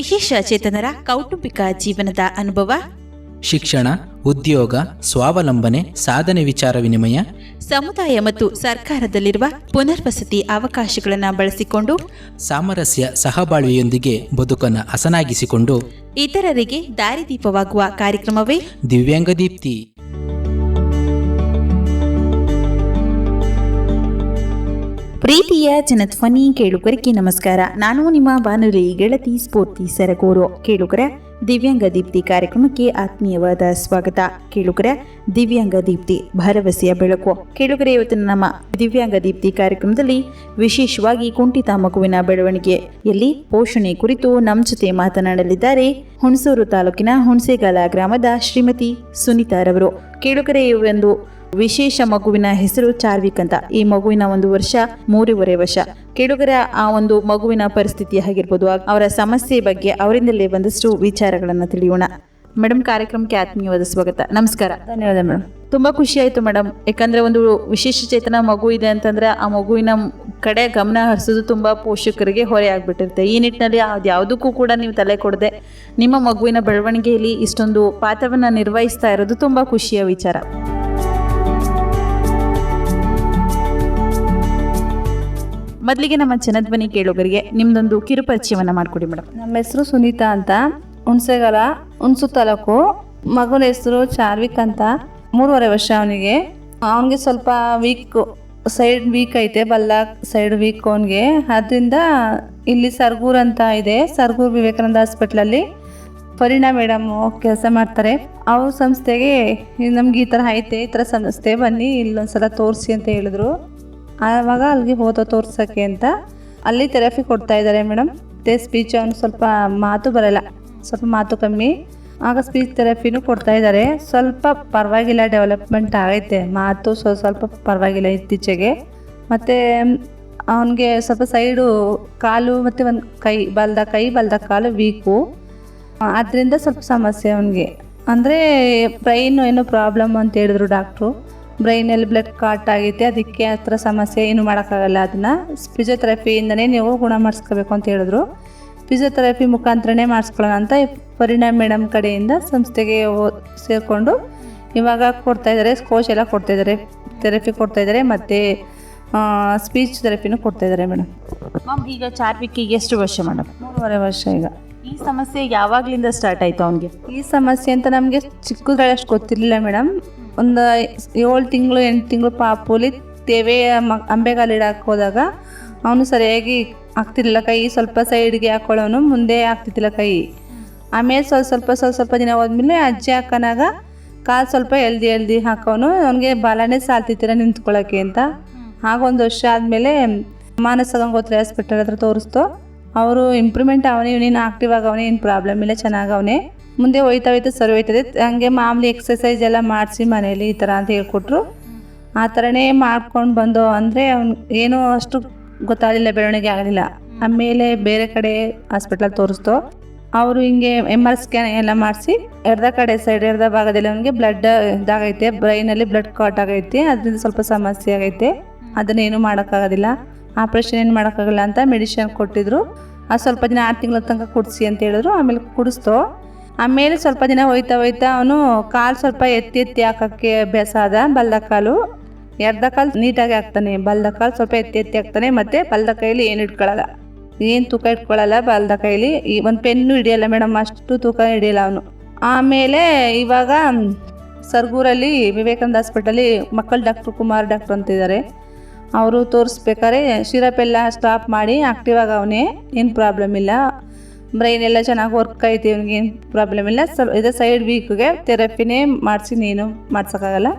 ವಿಶೇಷ ಚೇತನರ ಕೌಟುಂಬಿಕ ಜೀವನದ ಅನುಭವ, ಶಿಕ್ಷಣ, ಉದ್ಯೋಗ, ಸ್ವಾವಲಂಬನೆ, ಸಾಧನೆ ವಿಚಾರ ವಿನಿಮಯ, ಸಮುದಾಯ ಮತ್ತು ಸರ್ಕಾರದಲ್ಲಿರುವ ಪುನರ್ವಸತಿ ಅವಕಾಶಗಳನ್ನು ಬಳಸಿಕೊಂಡು ಸಾಮರಸ್ಯ ಸಹಬಾಳ್ವೆಯೊಂದಿಗೆ ಬದುಕನ್ನು ಹಸನಾಗಿಸಿಕೊಂಡು ಇತರರಿಗೆ ದಾರಿದೀಪವಾಗುವ ಕಾರ್ಯಕ್ರಮವೇ ದಿವ್ಯಾಂಗ ದೀಪ್ತಿ. ಪ್ರೀತಿಯ ಜನಧ್ವನಿ ಕೇಳುಗರಿಗೆ ನಮಸ್ಕಾರ. ನಾನು ನಿಮ್ಮ ಬಾನುಲಿ ಗೆಳತಿ ಸ್ಫೂರ್ತಿ ಸರಗೂರು. ಕೇಳುಗರ ದಿವ್ಯಾಂಗ ದೀಪ್ತಿ ಕಾರ್ಯಕ್ರಮಕ್ಕೆ ಆತ್ಮೀಯವಾದ ಸ್ವಾಗತ. ಕೇಳುಗರ ದಿವ್ಯಾಂಗ ದೀಪ್ತಿ ಭರವಸೆಯ ಬೆಳಕು. ಕೇಳುಗರ ಇವತ್ತಿನ ನಮ್ಮ ದಿವ್ಯಾಂಗ ದೀಪ್ತಿ ಕಾರ್ಯಕ್ರಮದಲ್ಲಿ ವಿಶೇಷವಾಗಿ ಕುಂಠಿತ ಮಗುವಿನ ಬೆಳವಣಿಗೆಯಲ್ಲಿ ಪೋಷಣೆ ಕುರಿತು ನಮ್ಮ ಜೊತೆ ಮಾತನಾಡಲಿದ್ದಾರೆ ಹುಣಸೂರು ತಾಲೂಕಿನ ಹುಣಸೇಗಾಲ ಗ್ರಾಮದ ಶ್ರೀಮತಿ ಸುನೀತಾರವರು. ಕೇಳುಗರ ಈ ಒಂದು ವಿಶೇಷ ಮಗುವಿನ ಹೆಸರು ಚಾರ್ವಿಕ್ ಅಂತ. ಈ ಮಗುವಿನ 1 ವರ್ಷ 3.5 ವರ್ಷ. ಕೇಳುಗರ ಆ ಒಂದು ಮಗುವಿನ ಪರಿಸ್ಥಿತಿ ಆಗಿರ್ಬೋದು, ಅವರ ಸಮಸ್ಯೆ ಬಗ್ಗೆ ಅವರಿಂದಲೇ ಒಂದಷ್ಟು ವಿಚಾರಗಳನ್ನು ತಿಳಿಯೋಣ. ಮೇಡಮ್, ಕಾರ್ಯಕ್ರಮಕ್ಕೆ ಆತ್ಮೀಯವಾದ ಸ್ವಾಗತ. ನಮಸ್ಕಾರ. ಧನ್ಯವಾದ ಮೇಡಮ್. ತುಂಬಾ ಖುಷಿ ಆಯ್ತು ಮೇಡಮ್. ಯಾಕಂದ್ರೆ ಒಂದು ವಿಶೇಷ ಚೇತನ ಮಗು ಇದೆ ಅಂತಂದ್ರೆ ಆ ಮಗುವಿನ ಕಡೆ ಗಮನ ಹರಿಸೋದು ತುಂಬಾ ಪೋಷಕರಿಗೆ ಹೊರೆ ಆಗ್ಬಿಟ್ಟಿರುತ್ತೆ. ಈ ನಿಟ್ಟಿನಲ್ಲಿ ಯಾವುದಕ್ಕೂ ಕೂಡ ನೀವು ತಲೆ ಕೊಡದೆ ನಿಮ್ಮ ಮಗುವಿನ ಬೆಳವಣಿಗೆಯಲ್ಲಿ ಇಷ್ಟೊಂದು ಪಾತ್ರವನ್ನ ನಿರ್ವಹಿಸ್ತಾ ಇರೋದು ತುಂಬಾ ಖುಷಿಯ ವಿಚಾರ. ಮೊದಲಿಗೆ ನಮ್ಮ ಜನಧ್ವನಿ ಕೇಳುಗರಿಗೆ ನಿಮ್ದೊಂದು ಕಿರುಪರಿಚಯವನ್ನ ಮಾಡಿಕೊಡಿ ಮೇಡಮ್. ನಮ್ಮ ಹೆಸರು ಸುನೀತಾ ಅಂತ, ಹುಣಸೇಗಾಲ, ಹುಣಸೂರು ತಾಲೂಕು. ಮಗನ ಹೆಸರು ಚಾರ್ವಿಕ್ ಅಂತ. 3.5 ವರ್ಷ ಅವನಿಗೆ. ಸ್ವಲ್ಪ ಸೈಡ್ ವೀಕ್ ಐತೆ, ಬಲ್ಲ ಸೈಡ್ ವೀಕ್ ಅವನಿಗೆ. ಅದರಿಂದ ಇಲ್ಲಿ ಸರ್ಗೂರ್ ಅಂತ ಇದೆ, ಸರ್ಗೂರ್ ವಿವೇಕಾನಂದ ಹಾಸ್ಪಿಟ್ಲಲ್ಲಿ ಪರಿಣಾ ಮೇಡಮ್ ಕೆಲಸ ಮಾಡ್ತಾರೆ. ಅವ್ರ ಸಂಸ್ಥೆಗೆ ನಮ್ಗೆ ಈ ಥರ ಐತೆ, ಈ ಥರ ಸಂಸ್ಥೆ ಬನ್ನಿ ಇಲ್ಲೊಂದ್ಸಲ ತೋರಿಸಿ ಅಂತ ಹೇಳಿದ್ರು. ಆವಾಗ ಅಲ್ಲಿಗೆ ಹೋದೋ ತೋರ್ಸೋಕ್ಕೆ ಅಂತ ಅಲ್ಲಿ ಥೆರಪಿ ಕೊಡ್ತಾ ಇದ್ದಾರೆ ಮೇಡಮ್. ಮತ್ತು ಸ್ಪೀಚ್ ಅವನು ಸ್ವಲ್ಪ ಮಾತು ಬರಲ್ಲ, ಸ್ವಲ್ಪ ಮಾತು ಕಮ್ಮಿ. ಆಗ ಸ್ಪೀಚ್ ಥೆರಪಿನೂ ಕೊಡ್ತಾ ಇದ್ದಾರೆ. ಸ್ವಲ್ಪ ಪರವಾಗಿಲ್ಲ, ಡೆವಲಪ್ಮೆಂಟ್ ಆಗೈತೆ, ಮಾತು ಸ್ವಲ್ಪ ಪರವಾಗಿಲ್ಲ ಇತ್ತೀಚೆಗೆ. ಮತ್ತು ಅವನಿಗೆ ಸ್ವಲ್ಪ ಸೈಡು ಕಾಲು ಮತ್ತು ಒಂದು ಬಲ್ದ ಕಾಲು ವೀಕು. ಅದರಿಂದ ಸ್ವಲ್ಪ ಸಮಸ್ಯೆ ಅವನಿಗೆ. ಅಂದರೆ ಬ್ರೈನು ಏನೋ ಪ್ರಾಬ್ಲಮ್ ಅಂತ ಹೇಳಿದ್ರು ಡಾಕ್ಟ್ರು. ಬ್ರೈನಲ್ಲಿ ಬ್ಲಡ್ ಕ್ಲಾಟ್ ಆಗೈತೆ, ಅದಕ್ಕೆ ಆ ಥರ ಸಮಸ್ಯೆ ಏನು ಮಾಡೋಕ್ಕಾಗಲ್ಲ. ಅದನ್ನು ಫಿಸಿಯೋಥೆರಪಿಯಿಂದನೇ ನೀವು ಗುಣ ಮಾಡಿಸ್ಕೋಬೇಕು ಅಂತ ಹೇಳಿದ್ರು. ಫಿಸಿಯೋಥೆರಪಿ ಮುಖಾಂತರನೇ ಮಾಡಿಸ್ಕೊಳ್ಳೋಣ ಅಂತ ಪರಿಣಾ ಮೇಡಮ್ ಕಡೆಯಿಂದ ಸಂಸ್ಥೆಗೆ ಸೇರಿಕೊಂಡು ಇವಾಗ ಕೊಡ್ತಾಯಿದ್ದಾರೆ. ಕೋಚ್ ಎಲ್ಲ ಕೊಡ್ತಾಯಿದ್ದಾರೆ, ಥೆರಪಿ ಕೊಡ್ತಾಯಿದ್ದಾರೆ, ಮತ್ತು ಸ್ಪೀಚ್ ಥೆರಪಿನೂ ಕೊಡ್ತಾಯಿದ್ದಾರೆ ಮೇಡಮ್. ಮ್ಯಾಮ್, ಈಗ ಚಾರ್ವಿಕ್ಕಿಗೆ ಎಷ್ಟು ವರ್ಷ ಮೇಡಮ್? 3.5 ವರ್ಷ. ಈಗ ಈ ಸಮಸ್ಯೆ ಯಾವಾಗಲಿಂದ ಸ್ಟಾರ್ಟ್ ಆಯಿತು ಅವನಿಗೆ? ಈ ಸಮಸ್ಯೆ ಅಂತ ನಮಗೆ ಚಿಕ್ಕದ್ರಷ್ಟು ಗೊತ್ತಿರಲಿಲ್ಲ ಮೇಡಮ್. ಒಂದು 7 ತಿಂಗಳು 8 ತಿಂಗಳು ಪಾಪುಲಿ ತೇವೆ ಅಂಬೆಗಾಲು ಇಡಕ್ಕೆ ಹೋದಾಗ ಅವನು ಸರಿಯಾಗಿ ಆಗ್ತಿರ್ಲಿಲ್ಲ. ಕೈ ಸ್ವಲ್ಪ ಸೈಡ್ಗೆ ಹಾಕೊಳ್ಳೋನು, ಮುಂದೆ ಆಗ್ತಿದ್ದಿಲ್ಲ ಕೈ. ಆಮೇಲೆ ಸ್ವಲ್ಪ ದಿನ ಹೋದ್ಮೇಲೆ ಅಜ್ಜಿ ಹಾಕೋನಾಗ ಕಾಲು ಸ್ವಲ್ಪ ಎಲ್ದಿ ಹಾಕೋನು. ಅವನಿಗೆ ಬಾಲನೇ ಸಾಲ್ತಿರ್ತೀರ ನಿಂತ್ಕೊಳ್ಳೋಕ್ಕೆ ಅಂತ. ಆಗ 1 ವರ್ಷ ಆದಮೇಲೆ ಮಾನಸ ಗಂಗೋತ್ರಿ ಹಾಸ್ಪಿಟಲ್ ಹತ್ರ ತೋರಿಸ್ತು. ಅವರು ಇಂಪ್ರೂವ್ಮೆಂಟ್ ಅವನೇ, ಇವನೇನು ಆಕ್ಟಿವ್ ಆಗವನೇ, ಏನು ಪ್ರಾಬ್ಲಮ್ ಇಲ್ಲ, ಚೆನ್ನಾಗವನೇ, ಮುಂದೆ ಹೋಯ್ತಾ ಸರಿ ಹೋಯ್ತದೆ. ಹಂಗೆ ಮಾಮೂಲಿ ಎಕ್ಸಸೈಸ್ ಎಲ್ಲ ಮಾಡಿಸಿ ಮನೇಲಿ ಈ ಥರ ಅಂತ ಹೇಳ್ಕೊಟ್ರು. ಆ ಥರನೇ ಮಾಡ್ಕೊಂಡು ಬಂದು. ಅಂದರೆ ಅವ್ನು ಏನೂ ಅಷ್ಟು ಗೊತ್ತಾಗಲಿಲ್ಲ, ಬೆಳವಣಿಗೆ ಆಗಲಿಲ್ಲ. ಆಮೇಲೆ ಬೇರೆ ಕಡೆ ಹಾಸ್ಪಿಟ್ಲಲ್ಲಿ ತೋರಿಸ್ತು. ಅವರು ಹಿಂಗೆ MR ಸ್ಕ್ಯಾನ್ ಎಲ್ಲ ಮಾಡಿಸಿ ಎರ್ದ ಭಾಗದಲ್ಲಿ ಅವನಿಗೆ ಬ್ಲಡ್ ಇದಾಗೈತೆ, ಬ್ರೈನಲ್ಲಿ ಬ್ಲಡ್ ಕ್ಲಾಟ್ ಆಗೈತೆ, ಅದರಿಂದ ಸ್ವಲ್ಪ ಸಮಸ್ಯೆ ಆಗೈತೆ. ಅದನ್ನೇನು ಮಾಡೋಕ್ಕಾಗೋದಿಲ್ಲ, ಆಪ್ರೇಷನ್ ಏನು ಮಾಡೋಕ್ಕಾಗಲ್ಲ ಅಂತ ಮೆಡಿಷನ್ ಕೊಟ್ಟಿದ್ರು. ಅದು ಸ್ವಲ್ಪ ದಿನ 6 ತಿಂಗಳ ತನಕ ಕುಡಿಸಿ ಅಂತ ಹೇಳಿದ್ರು. ಆಮೇಲೆ ಕುಡಿಸ್ತು. ಆಮೇಲೆ ಸ್ವಲ್ಪ ದಿನ ಹೋಯ್ತಾ ಅವನು ಕಾಲು ಸ್ವಲ್ಪ ಎತ್ತಿ ಹಾಕೋಕ್ಕೆ ಅಭ್ಯಾಸ ಆದ. ಬಲ್ದ ಕಾಲು, ಎರ್ದ ಕಾಲು ನೀಟಾಗಿ ಹಾಕ್ತಾನೆ, ಬಲ್ದ ಕಾಲು ಸ್ವಲ್ಪ ಎತ್ತಿ ಹಾಕ್ತಾನೆ. ಮತ್ತು ಬಲ್ದ ಕೈಲಿ ಏನು ಇಟ್ಕೊಳ್ಳಲ್ಲ, ಏನು ತೂಕ ಇಟ್ಕೊಳ್ಳಲ್ಲ ಬಲ್ದ ಕೈಲಿ. ಒಂದು ಪೆನ್ನು ಹಿಡಿಯಲ್ಲ ಮೇಡಮ್, ಅಷ್ಟು ತೂಕ ಹಿಡಿಯಲ್ಲ ಅವನು. ಆಮೇಲೆ ಇವಾಗ ಸರ್ಗೂರಲ್ಲಿ ವಿವೇಕಾನಂದ ಹಾಸ್ಪಿಟಲಿ ಮಕ್ಕಳ ಡಾಕ್ಟ್ರು ಕುಮಾರ್ ಡಾಕ್ಟ್ರು ಅಂತಿದ್ದಾರೆ. ಅವರು ತೋರಿಸ್ಬೇಕಾದ್ರೆ ಸಿರಪೆಲ್ಲ ಸ್ಟಾಪ್ ಮಾಡಿ ಆಕ್ಟಿವ್ ಆಗವನೇ, ಏನು ಪ್ರಾಬ್ಲಮ್ ಇಲ್ಲ, ಬ್ರೈನ್ ಎಲ್ಲ ಚೆನ್ನಾಗಿ ವರ್ಕ್ ಐತಿ, ಅವ್ನಿಗೆ ಏನು ಪ್ರಾಬ್ಲಮ್ ಇಲ್ಲ. ಇದು ಸೈಡ್ ವೀಕ್ಗೆ ಥೆರಪಿನೇ ಮಾಡಿಸಿ, ನೀನು ಮಾಡ್ಸೋಕ್ಕಾಗಲ್ಲ,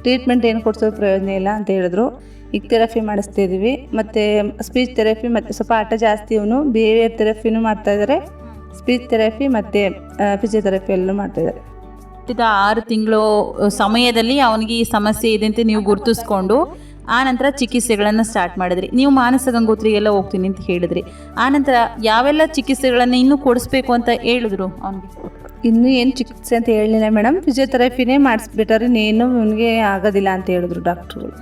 ಟ್ರೀಟ್ಮೆಂಟ್ ಏನು ಕೊಡ್ಸೋದು ಪ್ರಯೋಜನ ಇಲ್ಲ ಅಂತ ಹೇಳಿದ್ರು. ಈಗ ಥೆರಪಿ ಮಾಡಿಸ್ತಿದ್ದೀವಿ. ಮತ್ತು ಸ್ಪೀಚ್ ಥೆರಪಿ, ಮತ್ತು ಸ್ವಲ್ಪ ಆಟ ಜಾಸ್ತಿ ಇವನು, ಬಿಹೇವಿಯರ್ ಥೆರಪಿನೂ ಮಾಡ್ತಾಯಿದ್ದಾರೆ, ಸ್ಪೀಚ್ ಥೆರಪಿ ಮತ್ತು ಫಿಸಿಯೋಥೆರಪಿ ಎಲ್ಲೂ ಮಾಡ್ತಾಯಿದ್ದಾರೆ. 6 ತಿಂಗಳು ಸಮಯದಲ್ಲಿ ಅವನಿಗೆ ಈ ಸಮಸ್ಯೆ ಇದೆ ಅಂತ ನೀವು ಗುರುತಿಸ್ಕೊಂಡು ಆ ನಂತರ ಚಿಕಿತ್ಸೆಗಳನ್ನು ಸ್ಟಾರ್ಟ್ ಮಾಡಿದ್ರಿ. ನೀವು ಮಾನಸ ಗಂಗೋತ್ರಿಗೆಲ್ಲ ಹೋಗ್ತೀನಿ ಅಂತ ಹೇಳಿದ್ರಿ. ಆ ನಂತರ ಯಾವೆಲ್ಲ ಚಿಕಿತ್ಸೆಗಳನ್ನು ಇನ್ನೂ ಕೊಡಿಸ್ಬೇಕು ಅಂತ ಹೇಳಿದ್ರು ಅವನಿಗೆ? ಇನ್ನೂ ಏನು ಚಿಕಿತ್ಸೆ ಅಂತ ಹೇಳಲಿಲ್ಲ ಮೇಡಮ್. ಫಿಸಿಯೋಥೆರಪಿನೇ ಮಾಡಿಸ್ಬಿಟ್ರೆ ಇನ್ನೇನು ಅವನಿಗೆ ಆಗೋದಿಲ್ಲ ಅಂತ ಹೇಳಿದ್ರು ಡಾಕ್ಟ್ರುಗಳು.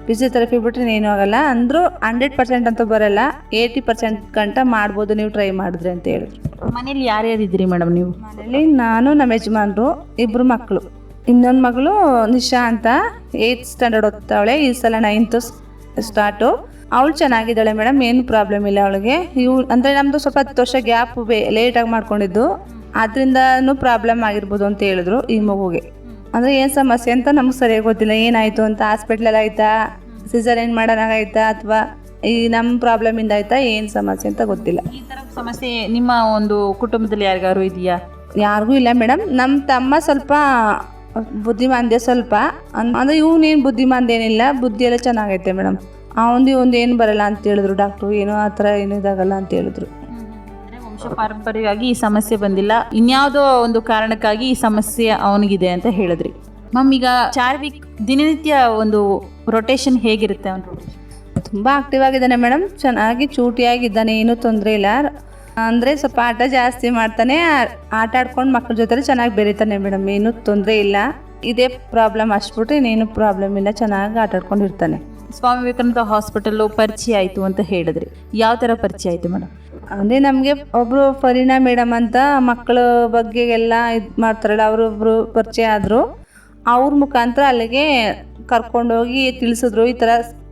ಫಿಸಿಯೋಥೆರಪಿ ಬಿಟ್ಟರೆ ಏನೂ ಆಗಲ್ಲ, ಅಂದರೂ 100% ಅಂತೂ ಬರೋಲ್ಲ, 80% ಗಂಟ ಮಾಡ್ಬೋದು ನೀವು ಟ್ರೈ ಮಾಡಿದ್ರೆ ಅಂತ ಹೇಳಿದ್ರು. ಮನೇಲಿ ಯಾರ್ಯಾರು ಇದ್ದೀರಿ ಮೇಡಮ್ ನೀವು? ಮನೇಲಿ ನಾನು, ನಮ್ಮ ಯಜಮಾನ್ರು, 2 ಮಕ್ಕಳು. ಇನ್ನೊಂದು ಮಗಳು ನಿಶಾ ಅಂತ 8th ಸ್ಟ್ಯಾಂಡರ್ಡ್ ಓದ್ತಾವಳೆ, ಈ ಸಲ 9th ಸ್ಟಾರ್ಟು. ಅವಳು ಚೆನ್ನಾಗಿದ್ದಾಳೆ ಮೇಡಮ್, ಏನು ಪ್ರಾಬ್ಲಮ್ ಇಲ್ಲ ಅವಳಿಗೆ. ಅಂದರೆ ನಮ್ಮದು ಸ್ವಲ್ಪ 10 ವರ್ಷ ಗ್ಯಾಪ್ ಲೇಟಾಗಿ ಮಾಡ್ಕೊಂಡಿದ್ದು, ಅದರಿಂದನೂ ಪ್ರಾಬ್ಲಮ್ ಆಗಿರ್ಬೋದು ಅಂತ ಹೇಳಿದ್ರು ಈ ಮಗುಗೆ. ಅಂದರೆ ಏನು ಸಮಸ್ಯೆ ಅಂತ ನಮ್ಗೆ ಸರಿಯಾಗಿ ಗೊತ್ತಿಲ್ಲ, ಏನಾಯಿತು ಅಂತ. ಹಾಸ್ಪಿಟ್ಲಲ್ಲಿ ಆಯಿತಾ, ಸಿಸೇರಿಯನ್ ಮಾಡೋಣಾಗಾಯ್ತಾ, ಅಥವಾ ಈ ನಮ್ಮ ಪ್ರಾಬ್ಲಮಿಂದ ಆಯಿತಾ, ಏನು ಸಮಸ್ಯೆ ಅಂತ ಗೊತ್ತಿಲ್ಲ. ಈ ಥರ ಸಮಸ್ಯೆ ನಿಮ್ಮ ಒಂದು ಕುಟುಂಬದಲ್ಲಿ ಯಾರಿಗಾರು ಇದೆಯಾ? ಯಾರಿಗೂ ಇಲ್ಲ ಮೇಡಮ್. ನಮ್ಮ ತಮ್ಮ ಸ್ವಲ್ಪ ಬುದ್ಧಿಮಾಂದ್ಯ ಸ್ವಲ್ಪ, ಅಂದರೆ ಇವನೇನು ಬುದ್ಧಿಮಾಂದ್ಯೇನಿಲ್ಲ, ಬುದ್ಧಿ ಎಲ್ಲ ಚೆನ್ನಾಗೈತೆ ಮೇಡಮ್. ಅವನದು ಏನು ಬರಲ್ಲ ಅಂತ ಹೇಳಿದ್ರು ಡಾಕ್ಟ್ರು, ಏನೋ ಆ ಥರ ಏನೂ ಇದಾಗಲ್ಲ ಅಂತ ಹೇಳಿದ್ರು. ವಂಶ ಪಾರಂಪರ್ಯವಾಗಿ ಈ ಸಮಸ್ಯೆ ಬಂದಿಲ್ಲ, ಇನ್ಯಾವುದೋ ಒಂದು ಕಾರಣಕ್ಕಾಗಿ ಈ ಸಮಸ್ಯೆ ಅವನಿಗಿದೆ ಅಂತ ಹೇಳಿದ್ರಿ. ಮ್ಯಾಮ್, ಈಗ ಚಾರ್ವಿಕ್ ದಿನನಿತ್ಯ ಒಂದು ರೊಟೇಷನ್ ಹೇಗಿರುತ್ತೆ ಅವನು? ತುಂಬ ಆಕ್ಟಿವ್ ಆಗಿದ್ದಾನೆ ಮೇಡಮ್, ಚೆನ್ನಾಗಿ ಚೂಟಿಯಾಗಿದ್ದಾನೆ, ಏನೂ ತೊಂದರೆ ಇಲ್ಲ. ಅಂದರೆ ಸ್ವಲ್ಪ ಆಟ ಜಾಸ್ತಿ ಮಾಡ್ತಾನೆ, ಆಟ ಆಡ್ಕೊಂಡು ಮಕ್ಕಳ ಜೊತೆ ಚೆನ್ನಾಗಿ ಬೆರೀತಾನೆ ಮೇಡಮ್, ಏನೂ ತೊಂದರೆ ಇಲ್ಲ. ಇದೇ ಪ್ರಾಬ್ಲಮ್ ಅಷ್ಟುಬಿಟ್ರೆ ಇನ್ನೇನು ಪ್ರಾಬ್ಲಮ್ ಇಲ್ಲ, ಚೆನ್ನಾಗಿ ಆಟ ಆಡ್ಕೊಂಡಿರ್ತಾನೆ. ಸ್ವಾಮಿ ವಿವೇಕಾನಂದ ಹಾಸ್ಪಿಟಲ್ಲು ಪರಿಚಯ ಆಯಿತು ಅಂತ ಹೇಳಿದ್ರಿ, ಯಾವ ಥರ ಪರಿಚಯ ಆಯಿತು ಮೇಡಮ್? ಅಂದರೆ ನಮಗೆ ಒಬ್ಬರು ಫರೀನಾ ಮೇಡಮ್ ಅಂತ ಮಕ್ಕಳ ಬಗ್ಗೆ ಎಲ್ಲ ಇದು ಮಾಡ್ತಾರಲ್ಲ, ಅವರೊಬ್ಬರು ಪರಿಚಯ ಆದರು. ಅವ್ರ ಮುಖಾಂತರ ಅಲ್ಲಿಗೆ ಕರ್ಕೊಂಡೋಗಿ ತಿಳಿಸಿದ್ರು, ಈ ಥರ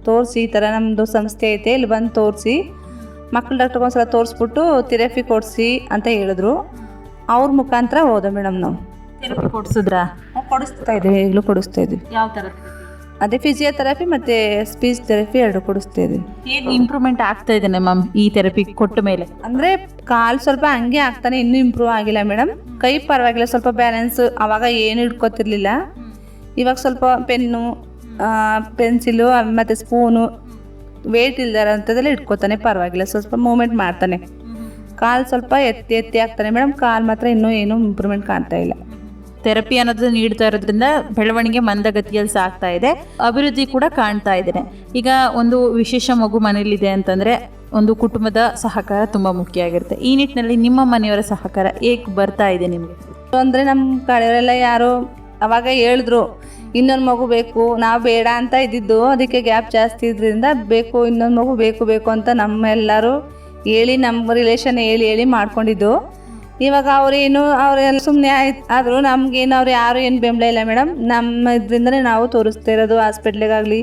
ತೋರಿಸಿ, ಈ ಥರ ನಮ್ಮದು ಸಂಸ್ಥೆ ಐತೆ, ಇಲ್ಲಿ ಬಂದು ತೋರಿಸಿ, ಮಕ್ಕಳ ಡಾಕ್ಟ್ರಿಗೆ ಒಂದ್ಸಲ ತೋರಿಸ್ಬಿಟ್ಟು ಥೆರಪಿ ಕೊಡಿಸಿ ಅಂತ ಹೇಳಿದ್ರು. ಅವ್ರ ಮುಖಾಂತರ ಹೋದ ಮೇಡಮ್. ನಾವು ಥೆರಪಿ ಕೊಡಿಸಿದ್ರಾ? ಕೊಡಿಸ್ತಾ ಇದ್ದೀವಿ, ಈಗಲೂ ಕೊಡಿಸ್ತಾ ಇದ್ದೀವಿ. ಯಾವ ಥರ? ಅದೇ ಫಿಸಿಯೋಥೆರಪಿ ಮತ್ತು ಸ್ಪೀಚ್ ಥೆರಪಿ 2 ಕೊಡಿಸ್ತಾ ಇದ್ದೀವಿ. ಹೇಗೆ ಇಂಪ್ರೂವ್ಮೆಂಟ್ ಆಗ್ತಾ ಇದ್ದಾನೆ ಮ್ಯಾಮ್ ಈ ಥೆರಪಿ ಕೊಟ್ಟ ಮೇಲೆ? ಅಂದರೆ ಕಾಲು ಸ್ವಲ್ಪ ಹಂಗೆ ಆಗ್ತಾನೆ, ಇನ್ನೂ ಇಂಪ್ರೂವ್ ಆಗಿಲ್ಲ ಮೇಡಮ್. ಕೈ ಪರವಾಗಿಲ್ಲ, ಸ್ವಲ್ಪ ಬ್ಯಾಲೆನ್ಸ್ ಆವಾಗ ಏನು ಹಿಡ್ಕೊತಿರ್ಲಿಲ್ಲ, ಇವಾಗ ಸ್ವಲ್ಪ ಪೆನ್ನು, ಪೆನ್ಸಿಲು ಮತ್ತು ಸ್ಪೂನು ವೇಟ್ ಇಲ್ದಾರ ಅಂಥದ್ದೆಲ್ಲ ಇಟ್ಕೋತಾನೆ, ಪರವಾಗಿಲ್ಲ, ಸ್ವಲ್ಪ ಮೂಮೆಂಟ್ ಮಾಡ್ತಾನೆ. ಕಾಲು ಸ್ವಲ್ಪ ಎತ್ತಿ ಆಗ್ತಾನೆ ಮೇಡಮ್, ಕಾಲು ಮಾತ್ರ ಇನ್ನೂ ಏನೂ ಇಂಪ್ರೂವ್ಮೆಂಟ್ ಕಾಣ್ತಾ ಇಲ್ಲ. ಥೆರಪಿ ಅನ್ನೋದು ನೀಡ್ತಾ ಇರೋದ್ರಿಂದ ಬೆಳವಣಿಗೆ ಮಂದಗತಿಯಲ್ಲಿ ಸಾಗ್ತಾ ಇದೆ, ಅಭಿವೃದ್ಧಿ ಕೂಡ ಕಾಣ್ತಾ ಇದ್ದೇನೆ. ಈಗ ಒಂದು ವಿಶೇಷ ಮಗು ಮನೇಲಿದೆ ಅಂತಂದರೆ ಒಂದು ಕುಟುಂಬದ ಸಹಕಾರ ತುಂಬ ಮುಖ್ಯ ಆಗಿರುತ್ತೆ. ಈ ನಿಟ್ಟಿನಲ್ಲಿ ನಿಮ್ಮ ಮನೆಯವರ ಸಹಕಾರ ಹೇಗೆ ಬರ್ತಾ ಇದೆ ನಿಮಗೆ? ಅಂದರೆ ನಮ್ಮ ಕಡೆಯವರೆಲ್ಲ ಯಾರು ಅವಾಗ ಹೇಳಿದ್ರು, ಇನ್ನೊಂದು ಮಗು ಬೇಕು, ನಾವು ಬೇಡ ಅಂತ ಇದ್ದಿದ್ದು, ಅದಕ್ಕೆ ಗ್ಯಾಪ್ ಜಾಸ್ತಿ ಇದ್ರಿಂದ ಬೇಕು, ಇನ್ನೊಂದು ಮಗು ಬೇಕು ಅಂತ ನಮ್ಮೆಲ್ಲರೂ ಹೇಳಿ, ನಮ್ಮ ರಿಲೇಷನ್ ಹೇಳಿ ಮಾಡ್ಕೊಂಡಿದ್ದು. ಇವಾಗ ಅವರೆಲ್ಲ ಸುಮ್ಮನೆ ಆದರೂ ನಮಗೇನು ಅವ್ರು ಯಾರು ಏನು ಬೆಂಬಲ ಇಲ್ಲ ಮೇಡಮ್. ನಮ್ಮ ಇದರಿಂದನೇ ನಾವು ತೋರಿಸ್ತಾ ಇರೋದು, ಹಾಸ್ಪಿಟ್ಲಿಗಾಗಲಿ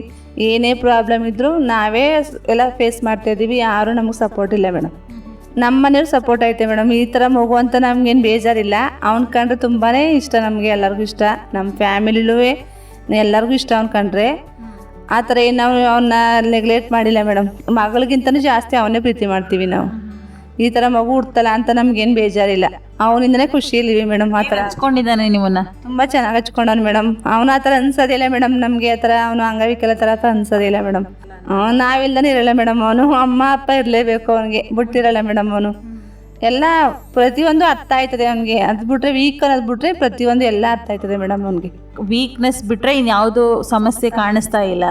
ಏನೇ ಪ್ರಾಬ್ಲಮ್ ಇದ್ದರೂ ನಾವೇ ಎಲ್ಲ ಫೇಸ್ ಮಾಡ್ತಾಯಿದ್ದೀವಿ, ಯಾರೂ ನಮಗೆ ಸಪೋರ್ಟ್ ಇಲ್ಲ ಮೇಡಮ್. ನಮ್ಮ ಮನೆಯವ್ರು ಸಪೋರ್ಟ್ ಐತೆ ಮೇಡಮ್, ಈ ಥರ ಮಗು ಅಂತ ನಮಗೇನು ಬೇಜಾರಿಲ್ಲ. ಅವ್ನು ಕಂಡ್ರೆ ತುಂಬಾ ಇಷ್ಟ ನಮಗೆ, ಎಲ್ಲರಿಗೂ ಇಷ್ಟ, ನಮ್ಮ ಫ್ಯಾಮಿಲಿಲೂ ಎಲ್ಲರಿಗೂ ಇಷ್ಟ ಅವ್ನು ಕಂಡ್ರೆ. ಆ ಥರ ಏನು ನಾವು ಅವನ್ನ ನೆಗ್ಲೆಕ್ಟ್ ಮಾಡಿಲ್ಲ ಮೇಡಮ್, ಮಗಳಿಗಿಂತನೂ ಜಾಸ್ತಿ ಅವನ್ನೇ ಪ್ರೀತಿ ಮಾಡ್ತೀವಿ ನಾವು. ಈ ಥರ ಮಗು ಹುಡ್ತಲ್ಲ ಅಂತ ನಮ್ಗೇನು ಬೇಜಾರಿಲ್ಲ, ಅವನಿಂದನೇ ಖುಷಿಯಲ್ಲಿವಿ ಮೇಡಮ್. ಆ ಥರ ಹಚ್ಕೊಂಡಿದ್ದಾನೆ ನಿಮ್ಮನ್ನ? ತುಂಬ ಚೆನ್ನಾಗಿ ಹಚ್ಕೊಂಡವ್ನು ಮೇಡಮ್. ಅವನು ಆ ಥರ ಅನ್ಸೋದಿಲ್ಲ ಮೇಡಮ್ ನಮಗೆ, ಆ ಥರ ಅವನು ಅಂಗವಿಕಲ ಥರ ಅನ್ಸೋದಿಲ್ಲ ಮೇಡಮ್. ನಾವಿಲ್ದಾನೆ ಇರಲ್ಲ ಮೇಡಮ್, ಅವನು ಅಮ್ಮ ಅಪ್ಪ ಇರಲೇಬೇಕು, ಅವನಿಗೆ ಬಿಟ್ಟಿರಲ್ಲ ಮೇಡಮ್. ಅವನು ಎಲ್ಲ ಪ್ರತಿಯೊಂದು ಅರ್ಥ ಆಯ್ತದೆ ಅವನಿಗೆ, ಅದು ಬಿಟ್ರೆ ವೀಕ್ ಅನ್ನೋದು ಬಿಟ್ರೆ ಪ್ರತಿಯೊಂದು ಎಲ್ಲ ಅರ್ಥ ಆಯ್ತದೆ ಮೇಡಮ್. ಅವನಿಗೆ ವೀಕ್ನೆಸ್ ಬಿಟ್ಟರೆ ಇನ್ಯಾವುದೋ ಸಮಸ್ಯೆ ಕಾಣಿಸ್ತಾ ಇಲ್ಲ.